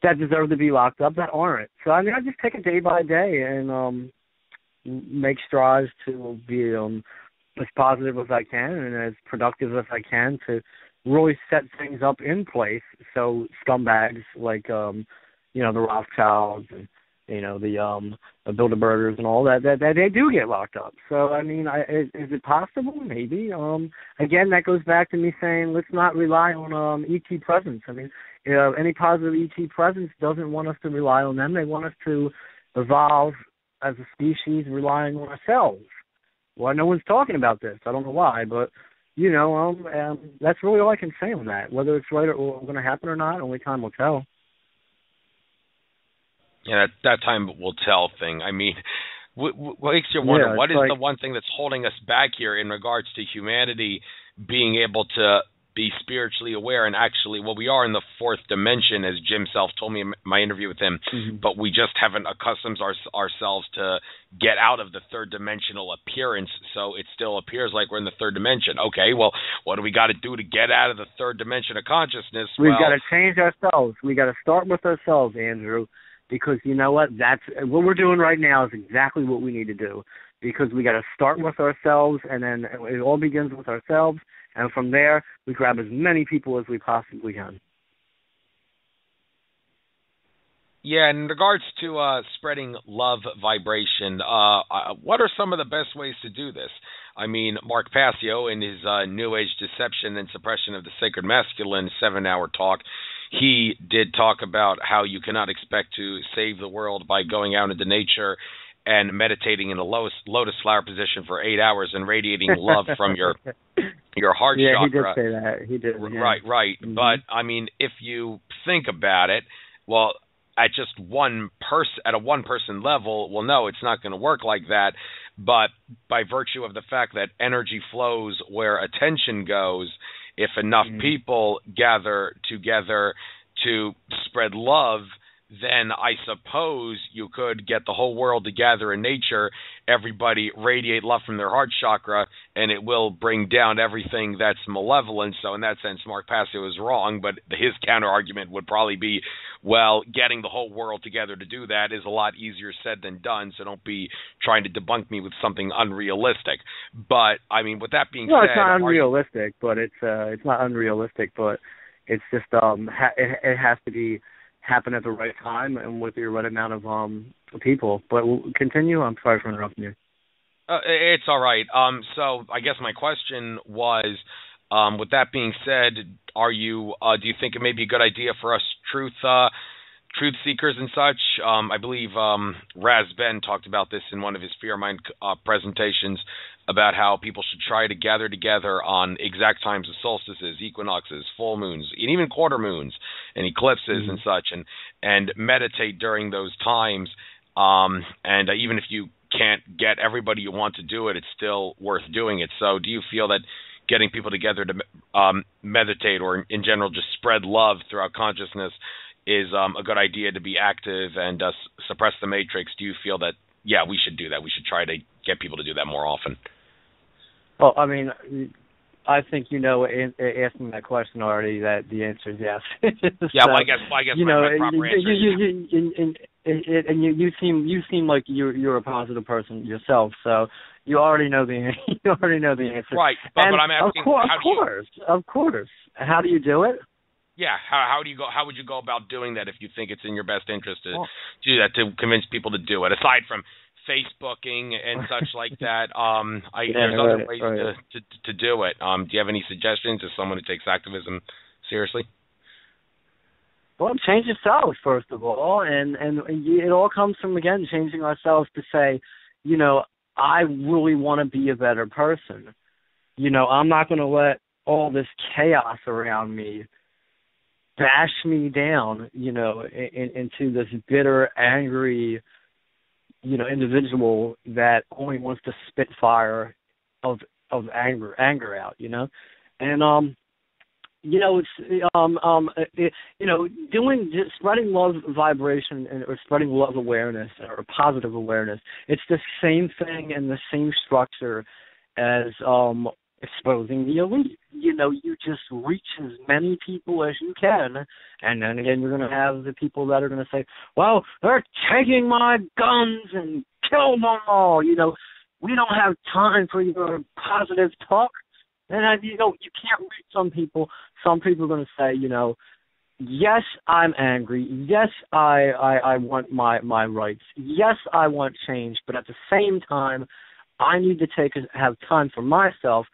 That deserve to be locked up, that aren't. So I just take it day by day and make strides to be as positive as I can and as productive as I can to really set things up in place so scumbags like the Rothschilds and the Bilderbergers and all that they do get locked up. So I mean, is it possible? Maybe. Again, that goes back to me saying let's not rely on ET presence. I mean, any positive ET presence doesn't want us to rely on them. They want us to evolve as a species, relying on ourselves. Well, no one's talking about this. I don't know why, but that's really all I can say on that. Whether it's right or going to happen or not, only time will tell. Yeah, that time will tell thing. I mean, what makes you wonder, what is the one thing that's holding us back here in regards to humanity being able to be spiritually aware and actually, we are in the fourth dimension, as Jim Self told me in my interview with him, but we just haven't accustomed ourselves to get out of the third dimensional appearance, so it still appears like we're in the third dimension. Okay, well, what do we got to do to get out of the third dimension of consciousness? We've got to change ourselves. We got to start with ourselves, Andrew, because you know what? That's what we're doing right now is exactly what we need to do, because we got to start with ourselves, and then it all begins with ourselves. And from there, we grab as many people as we possibly can. Yeah, in regards to spreading love vibration, what are some of the best ways to do this? I mean, Mark Passio, in his New Age Deception and Suppression of the Sacred Masculine 7-hour talk, he did talk about how you cannot expect to save the world by going out into nature and meditating in a lotus flower position for 8 hours and radiating love from your heart chakra. Yeah, he did say that. He did. Yeah. Right. Mm-hmm. But I mean, if you think about it, well, at just at a one-person level, well, no, it's not going to work like that. But by virtue of the fact that energy flows where attention goes, if enough people gather together to spread love, then I suppose you could get the whole world to gather in nature, everybody radiate love from their heart chakra, and it will bring down everything that's malevolent. So in that sense, Mark Passio is wrong, but his counter-argument would probably be, well, getting the whole world together to do that is a lot easier said than done, so don't be trying to debunk me with something unrealistic. But, I mean, with that being said... No, it's not unrealistic, but it's not unrealistic, but it's just, it has to be happen at the right time and with the right amount of people. But we'll continue. I'm sorry for interrupting you. It's all right. So I guess my question was, with that being said, do you think it may be a good idea for us truth seekers and such? I believe Raz Ben talked about this in one of his Fear Mind presentations about how people should try to gather together on exact times of solstices, equinoxes, full moons, and even quarter moons and eclipses and such, and meditate during those times. And even if you can't get everybody you want to do it, it's still worth doing it. So do you feel that getting people together to meditate or in general just spread love throughout consciousness is a good idea to be active and suppress the matrix? Do you feel that, yeah, we should do that? We should try to get people to do that more often. Well, I mean, I think asking that question already that the answer is yes. Yeah, well, I guess my proper answer is you seem like you're a positive person yourself, so you already know the answer. Right, but I'm asking, of course. How do you do it? Yeah, how would you go about doing that if you think it's in your best interest to do that, to convince people to do it, aside from Facebooking and such like that? There's other ways to do it. Do you have any suggestions as someone who takes activism seriously? Well, change yourself, first of all, and it all comes from, again, changing ourselves to say, I really want to be a better person. I'm not going to let all this chaos around me bash me down, into this bitter, angry, individual that only wants to spit fire of anger out, and it's spreading love vibration or spreading love awareness or positive awareness. It's the same thing and the same structure as exposing the elite. You just reach as many people as you can, and then again you're going to have the people that are going to say, well, they're taking my guns and kill them all. We don't have time for your positive talk. And you can't reach some people. Some people are going to say, yes, I'm angry. Yes, I want my rights. Yes, I want change. But at the same time, I need to have time for myself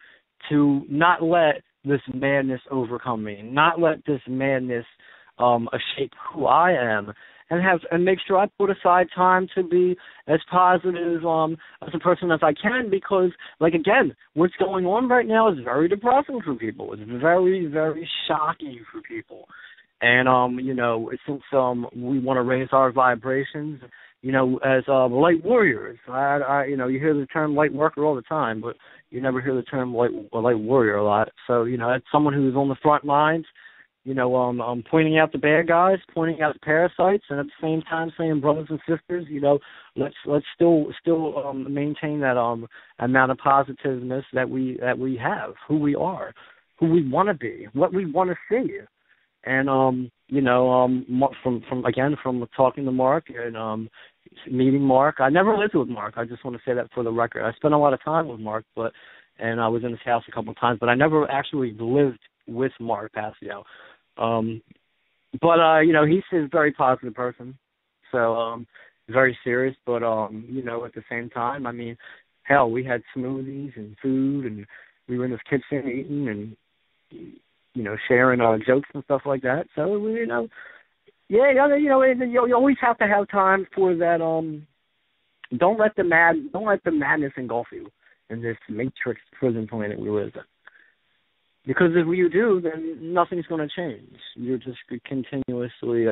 to not let this madness overcome me, not let this madness shape who I am, and make sure I put aside time to be as positive as a person as I can, because, again, what's going on right now is very depressing for people. It's very, very shocking for people. And, since we want to raise our vibrations, as light warriors, you hear the term light worker all the time, but you never hear the term light warrior a lot. So, as someone who's on the front lines, pointing out the bad guys, pointing out the parasites, and at the same time saying, brothers and sisters, let's still maintain that amount of positiveness that we have, who we are, who we want to be, what we want to see, and from talking to Mark and meeting Mark. I never lived with Mark. I just want to say that for the record. I spent a lot of time with Mark, and I was in his house a couple of times, but I never actually lived with Mark Passio. He's a very positive person. So very serious, but you know, at the same time, I mean, hell, we had smoothies and food, and we were in this kitchen eating and, you know, sharing jokes and stuff like that. So, you know, yeah, you know, you always have to have time for that. Don't let the madness engulf you in this matrix prison planet we live in. Because if you do, then nothing's going to change. You're just continuously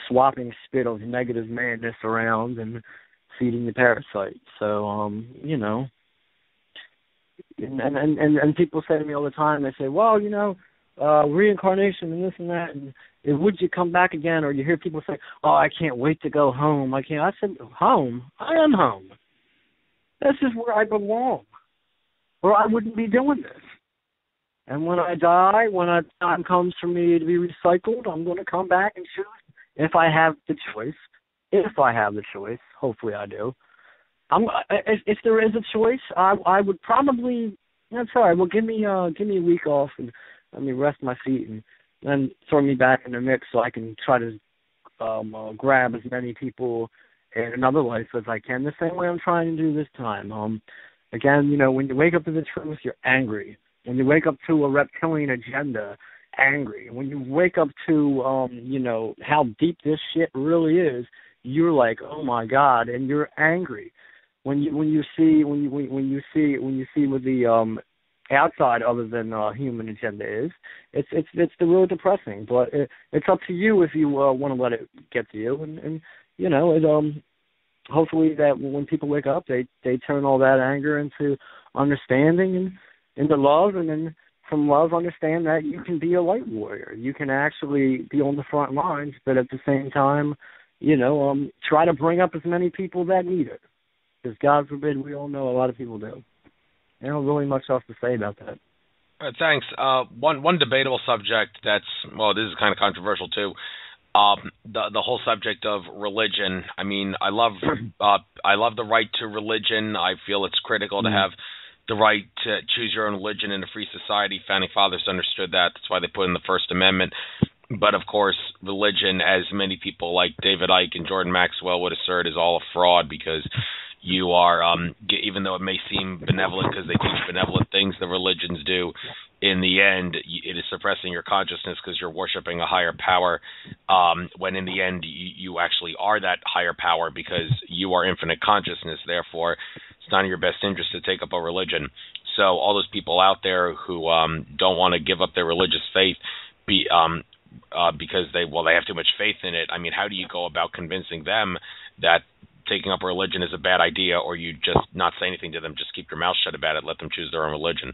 swapping spit of negative madness around and feeding the parasites. So, you know, and people say to me all the time, they say, well, you know, reincarnation and this and that, and would you come back again? Or you hear people say, oh, I can't wait to go home. I said, home? I am home. This is where I belong, or I wouldn't be doing this. And when I die, when the time comes for me to be recycled, I'm going to come back and choose if I have the choice. If I have the choice, hopefully I do. If there is a choice, I would probably. That's all right. Well, give me a week off and let me rest my feet and then throw me back in the mix so I can try to grab as many people in another life as I can. The same way I'm trying to do this time. Again, you know, when you wake up to the truth, you're angry. When you wake up to a reptilian agenda, angry. When you wake up to, you know, how deep this shit really is, you're like, oh my God, and you're angry. When you see what the outside other than human agenda is, it's really depressing. But it's up to you if you want to let it get to you, and you know, it hopefully that when people wake up, they turn all that anger into understanding and into love, and then from love understand that you can be a light warrior. You can actually be on the front lines, but at the same time, you know, try to bring up as many people that need it. Because God forbid, we all know a lot of people do. There's not really much else to say about that. Thanks. One debatable subject that's, well, this is kind of controversial too. The whole subject of religion. I mean, I love the right to religion. I feel it's critical to have the right to choose your own religion in a free society. Founding fathers understood that. That's why they put in the First Amendment. But, of course, religion, as many people like David Icke and Jordan Maxwell would assert, is all a fraud because you are, even though it may seem benevolent because they teach benevolent things, the religions do, in the end, it is suppressing your consciousness because you're worshiping a higher power, when in the end you actually are that higher power because you are infinite consciousness. Therefore, it's not in your best interest to take up a religion. So all those people out there who don't want to give up their religious faith because they have too much faith in it, I mean, how do you go about convincing them that taking up a religion is a bad idea, or you just not say anything to them, just keep your mouth shut about it, let them choose their own religion?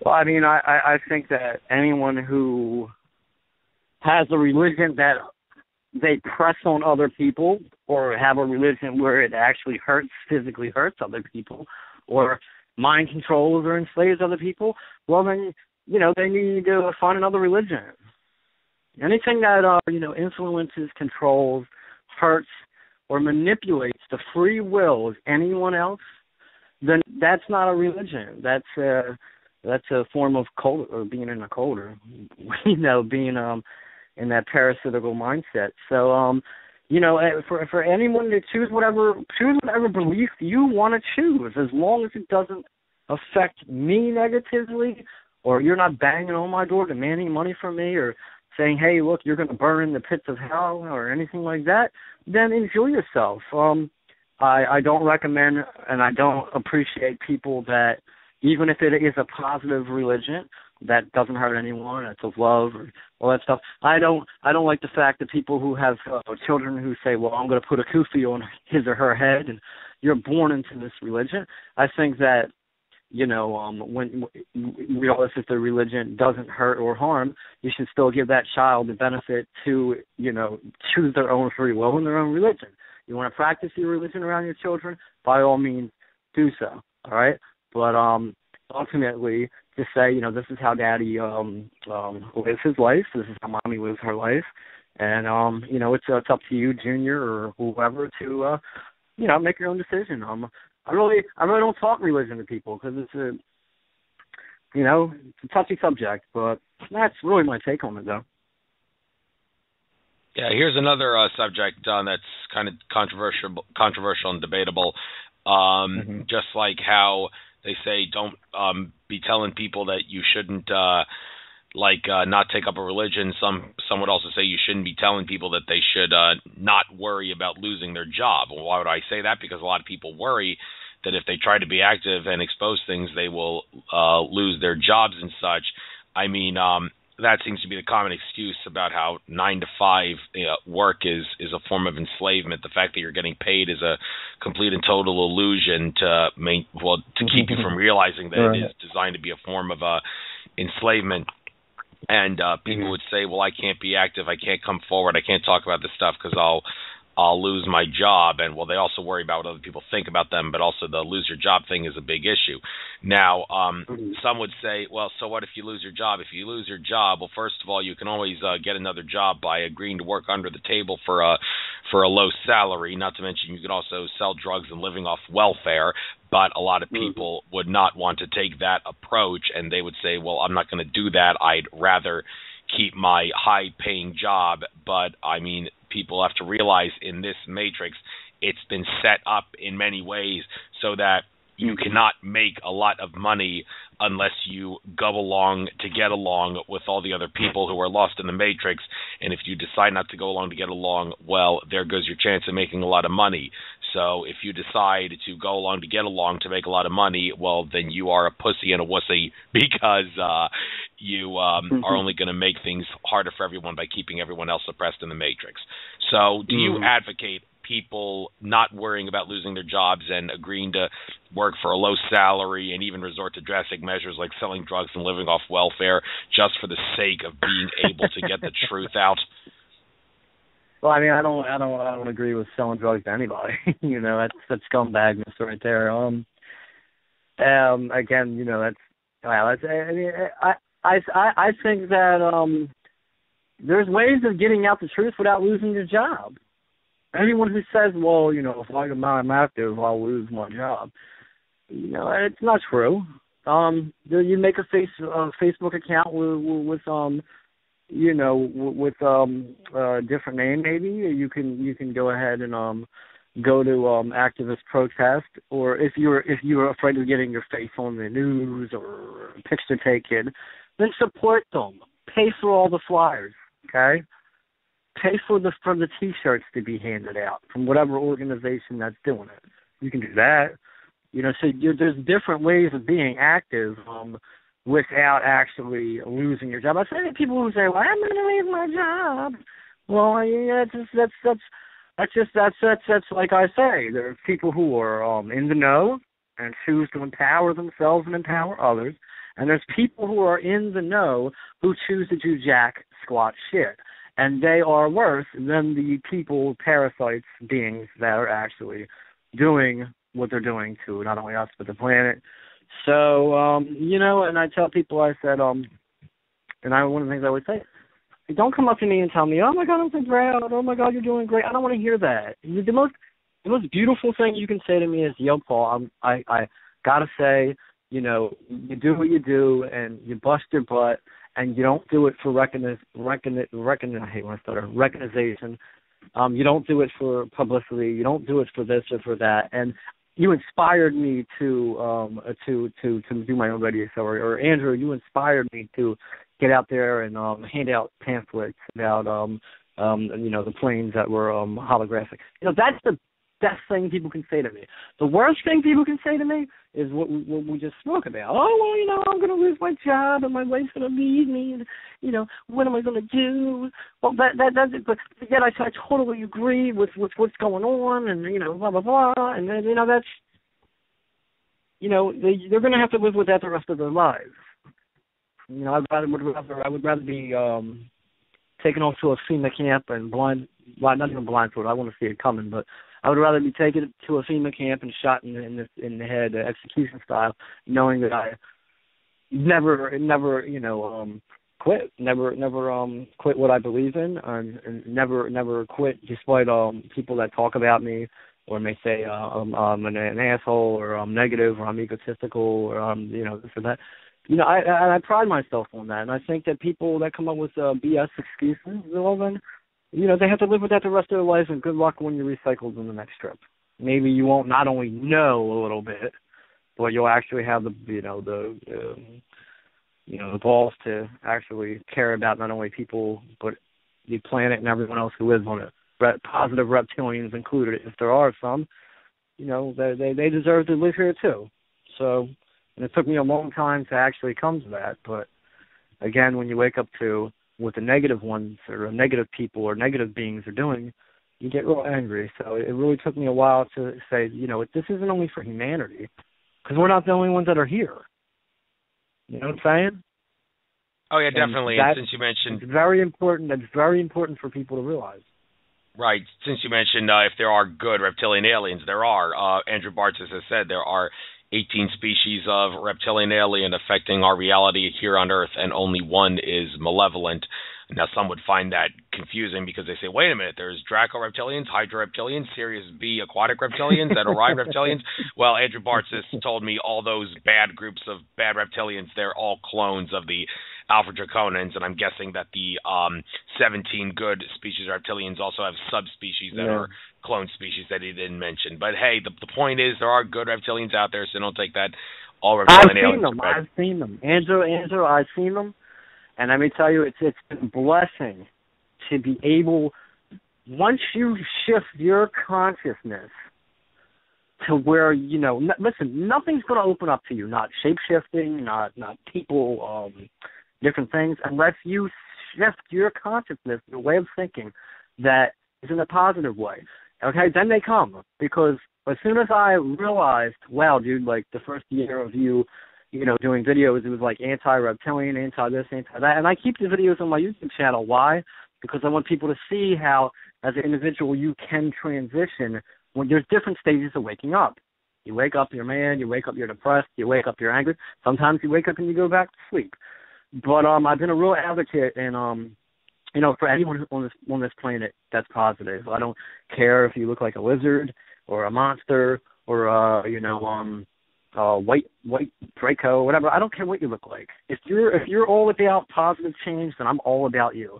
Well, I mean, I think that anyone who has a religion that they press on other people, or have a religion where it actually physically hurts other people, or mind controls or enslaves other people, well then, you know, they need to find another religion. Anything that, you know, influences, controls, hurts, or manipulates the free will of anyone else, then that's not a religion. That's a form of cult, or being in a cult, or, you know, being in that parasitical mindset. So, you know, for anyone to choose whatever belief you want to choose, as long as it doesn't affect me negatively, or you're not banging on my door demanding money from me, or saying, hey, look, you're going to burn in the pits of hell, or anything like that, then enjoy yourself. I don't recommend and I don't appreciate people that, even if it is a positive religion that doesn't hurt anyone, it's of love, or all that stuff. I don't like the fact that people who have children who say, well, I'm going to put a kufi on his or her head, and you're born into this religion. I think that, you know, when regardless if the religion doesn't hurt or harm, you should still give that child the benefit to, you know, choose their own free will and their own religion. You want to practice your religion around your children, by all means, do so. All right, but ultimately, to say, you know, this is how Daddy lives his life. This is how Mommy lives her life, and you know, it's up to you, Junior or whoever, to you know, make your own decision. I really don't talk religion to people because it's a touchy subject, but that's really my take on it, though. Yeah, here's another subject that's kind of controversial and debatable. Just like how they say don't be telling people that you shouldn't not take up a religion. Some would also say you shouldn't be telling people that they should not worry about losing their job. Well, why would I say that? Because a lot of people worry that if they try to be active and expose things, they will lose their jobs and such. I mean, that seems to be the common excuse about how 9 to 5 work is a form of enslavement. The fact that you're getting paid is a complete and total illusion to keep you from realizing that it is designed to be a form of enslavement. And people would say, well, I can't be active, I can't come forward, I can't talk about this stuff because I'll lose my job. And, well, they also worry about what other people think about them, but also the lose your job thing is a big issue. Now, some would say, well, so what if you lose your job? If you lose your job, well, first of all, you can always get another job by agreeing to work under the table for a low salary. Not to mention you could also sell drugs and living off welfare. But a lot of people would not want to take that approach, and they would say, well, I'm not going to do that. I'd rather keep my high-paying job. But, I mean, people have to realize in this matrix, it's been set up in many ways so that you cannot make a lot of money unless you go along to get along with all the other people who are lost in the matrix. And if you decide not to go along to get along, well, there goes your chance of making a lot of money. So if you decide to go along to get along to make a lot of money, well, then you are a pussy and a wussy because you are only going to make things harder for everyone by keeping everyone else oppressed in the matrix. So do you advocate people not worrying about losing their jobs and agreeing to work for a low salary and even resort to drastic measures like selling drugs and living off welfare just for the sake of being able to get the truth out? Well, I mean, I don't agree with selling drugs to anybody. That's scumbagness right there. Again, I think that there's ways of getting out the truth without losing your job. Anyone who says, well, if I'm active, I'll lose my job, it's not true. You make a Facebook account with a different name, maybe. You can go ahead and go to activist protest, or if you're afraid of getting your face on the news or picture taken, then support them. Pay for all the flyers, okay? Pay for the T-shirts to be handed out from whatever organization that's doing it. You can do that. So there's different ways of being active without actually losing your job. I say to people who say, "Well, I'm going to lose my job." Well, yeah, that's like I say. There are people who are in the know and choose to empower themselves and empower others, and there's people who are in the know who choose to do jack squat shit. And they are worse than the people, parasites, beings that are actually doing what they're doing to not only us but the planet. So, and I tell people, I said, one of the things I would say, don't come up to me and tell me, oh my God, I'm so proud, oh my God, you're doing great. I don't want to hear that. The most beautiful thing you can say to me is, yo, Paul, I gotta say, you do what you do and you bust your butt. And you don't do it for recognition. I hate when I stutter. Recognition. You don't do it for publicity. You don't do it for this or for that. And you inspired me to do my own radio show. Or Andrew, you inspired me to get out there and hand out pamphlets about the planes that were holographic. That's the best thing people can say to me. The worst thing people can say to me is what we just spoke about. Oh, well, I'm going to lose my job and my wife's going to leave me. And, what am I going to do? Well, that's it. But yet I totally agree with what's going on and, blah, blah, blah. And, that's, they're going to have to live with that the rest of their lives. I would rather be taken off to a FEMA camp and not even blindfolded. I want to see it coming, but I would rather be taken to a FEMA camp and shot in the head, execution style, knowing that I never quit, never quit what I believe in, and never quit despite people that talk about me or may say I'm an asshole or I'm negative or I'm egotistical or I'm this or that. I pride myself on that, and I think that people that come up with BS excuses, well then, they have to live with that the rest of their life, and good luck when you're recycled in the next trip. Maybe you won't not only know a little bit, but you'll actually have the balls to actually care about not only people but the planet and everyone else who lives on it. Positive reptilians included, if there are some. They deserve to live here too. So, and it took me a long time to actually come to that. But again, when you wake up to what the negative ones or negative people or negative beings are doing, you get real angry. So it really took me a while to say, this isn't only for humanity, because we're not the only ones that are here. You know what I'm saying? Oh yeah, definitely. And since you mentioned, it's very important. That's very important for people to realize. Right. Since you mentioned if there are good reptilian aliens, there are. Andrew Bartzis has said there are 18 species of reptilian alien affecting our reality here on Earth, and only one is malevolent. Now, some would find that confusing because they say, wait a minute, there's Draco reptilians, Hydra reptilians, Sirius B aquatic reptilians, and Orion reptilians. Well, Andrew Bartzis told me all those bad groups of bad reptilians, they're all clones of the Alpha Draconans, and I'm guessing that the 17 good species of reptilians also have subspecies that are clone species that he didn't mention. But hey, the point is there are good reptilians out there, so don't take that all reptilian aliens. I've seen them. Andrew, I've seen them. And let me tell you, it's been a blessing to be able, once you shift your consciousness to where, listen, nothing's going to open up to you, not shape-shifting, not people, different things, unless you shift your consciousness, your way of thinking, that is in a positive way. Okay, then they come. Because as soon as I realized, wow, dude, like the first year of you doing videos, it was like anti-reptilian, anti-this, anti-that. And I keep the videos on my YouTube channel. Why? Because I want people to see how, as an individual, you can transition when there's different stages of waking up. You wake up, you're mad. You wake up, you're depressed. You wake up, you're angry. Sometimes you wake up and you go back to sleep. But I've been a real advocate, and for anyone on this planet that's positive. I don't care if you look like a lizard or a monster or white Draco, whatever. I don't care what you look like. If you're all about positive change, then I'm all about you.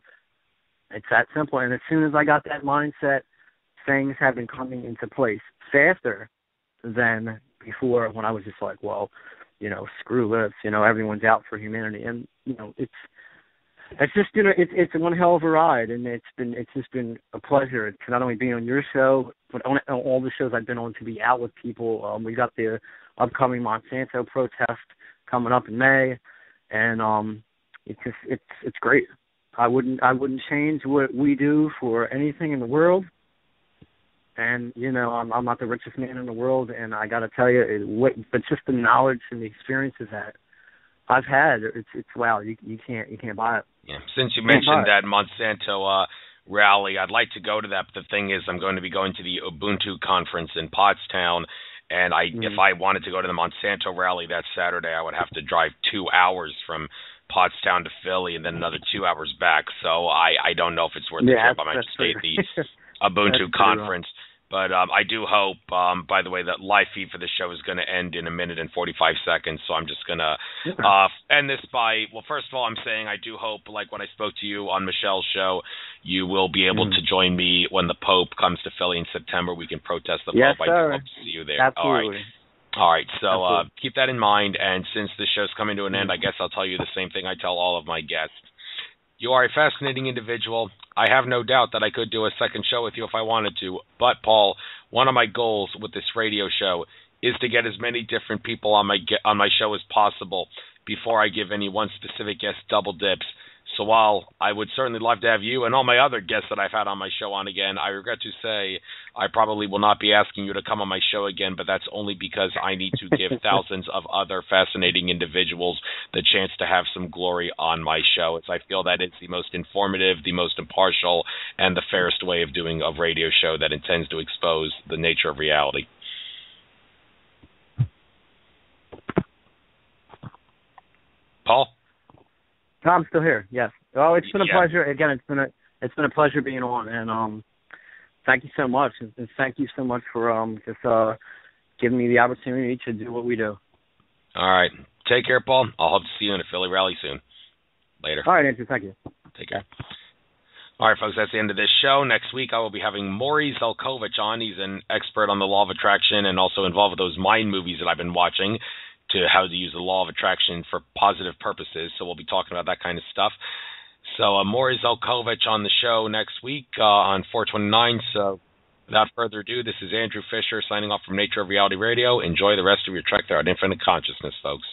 It's that simple. And as soon as I got that mindset, things have been coming into place faster than before, when I was just like, well, screw this. Everyone's out for humanity, and it's just it's one hell of a ride, and it's just been a pleasure to not only be on your show, but on all the shows I've been on, to be out with people. We got the upcoming Monsanto protest coming up in May, and it's great. I wouldn't change what we do for anything in the world. And I'm not the richest man in the world, and I got to tell you, but just the knowledge and the experiences that I've had, it's wow. You can't buy it. Yeah. Since you mentioned that Monsanto rally, I'd like to go to that. But the thing is, I'm going to be going to the Ubuntu conference in Pottstown. And if I wanted to go to the Monsanto rally that Saturday, I would have to drive 2 hours from Pottstown to Philly and then another 2 hours back. So I don't know if it's worth the trip. I might just stay at the Ubuntu conference. But I do hope, by the way, that live feed for the show is going to end in 1 minute and 45 seconds. So I'm just going to end this by, well, first of all, I'm saying I do hope, like when I spoke to you on Michelle's show, you will be able to join me when the Pope comes to Philly in September. We can protest the Pope. Sir. I do hope to see you there. Absolutely. All right. So keep that in mind. And since the show's coming to an end, I guess I'll tell you the same thing I tell all of my guests. You are a fascinating individual. I have no doubt that I could do a second show with you if I wanted to. But, Paul, one of my goals with this radio show is to get as many different people on my show as possible before I give any one specific guest double dips. So while I would certainly love to have you and all my other guests that I've had on my show on again, I regret to say I probably will not be asking you to come on my show again, but that's only because I need to give thousands of other fascinating individuals the chance to have some glory on my show, as I feel that it's the most informative, the most impartial, and the fairest way of doing a radio show that intends to expose the nature of reality. Paul? I'm still here. Yes. Oh, it's been a pleasure. Again, it's been a pleasure being on, and thank you so much. And thank you so much for just giving me the opportunity to do what we do. All right. Take care, Paul. I'll hope to see you in a Philly rally soon. Later. All right, Andrew. Thank you. Take care. All right, folks, that's the end of this show. Next week, I will be having Maury Zelkovich on. He's an expert on the law of attraction and also involved with those mind movies that I've been watching to how to use the law of attraction for positive purposes. So we'll be talking about that kind of stuff. So Maury Zelkovich on the show next week on 429. So without further ado, this is Andrew Fisher signing off from Nature of Reality Radio. Enjoy the rest of your trek throughout infinite consciousness, folks.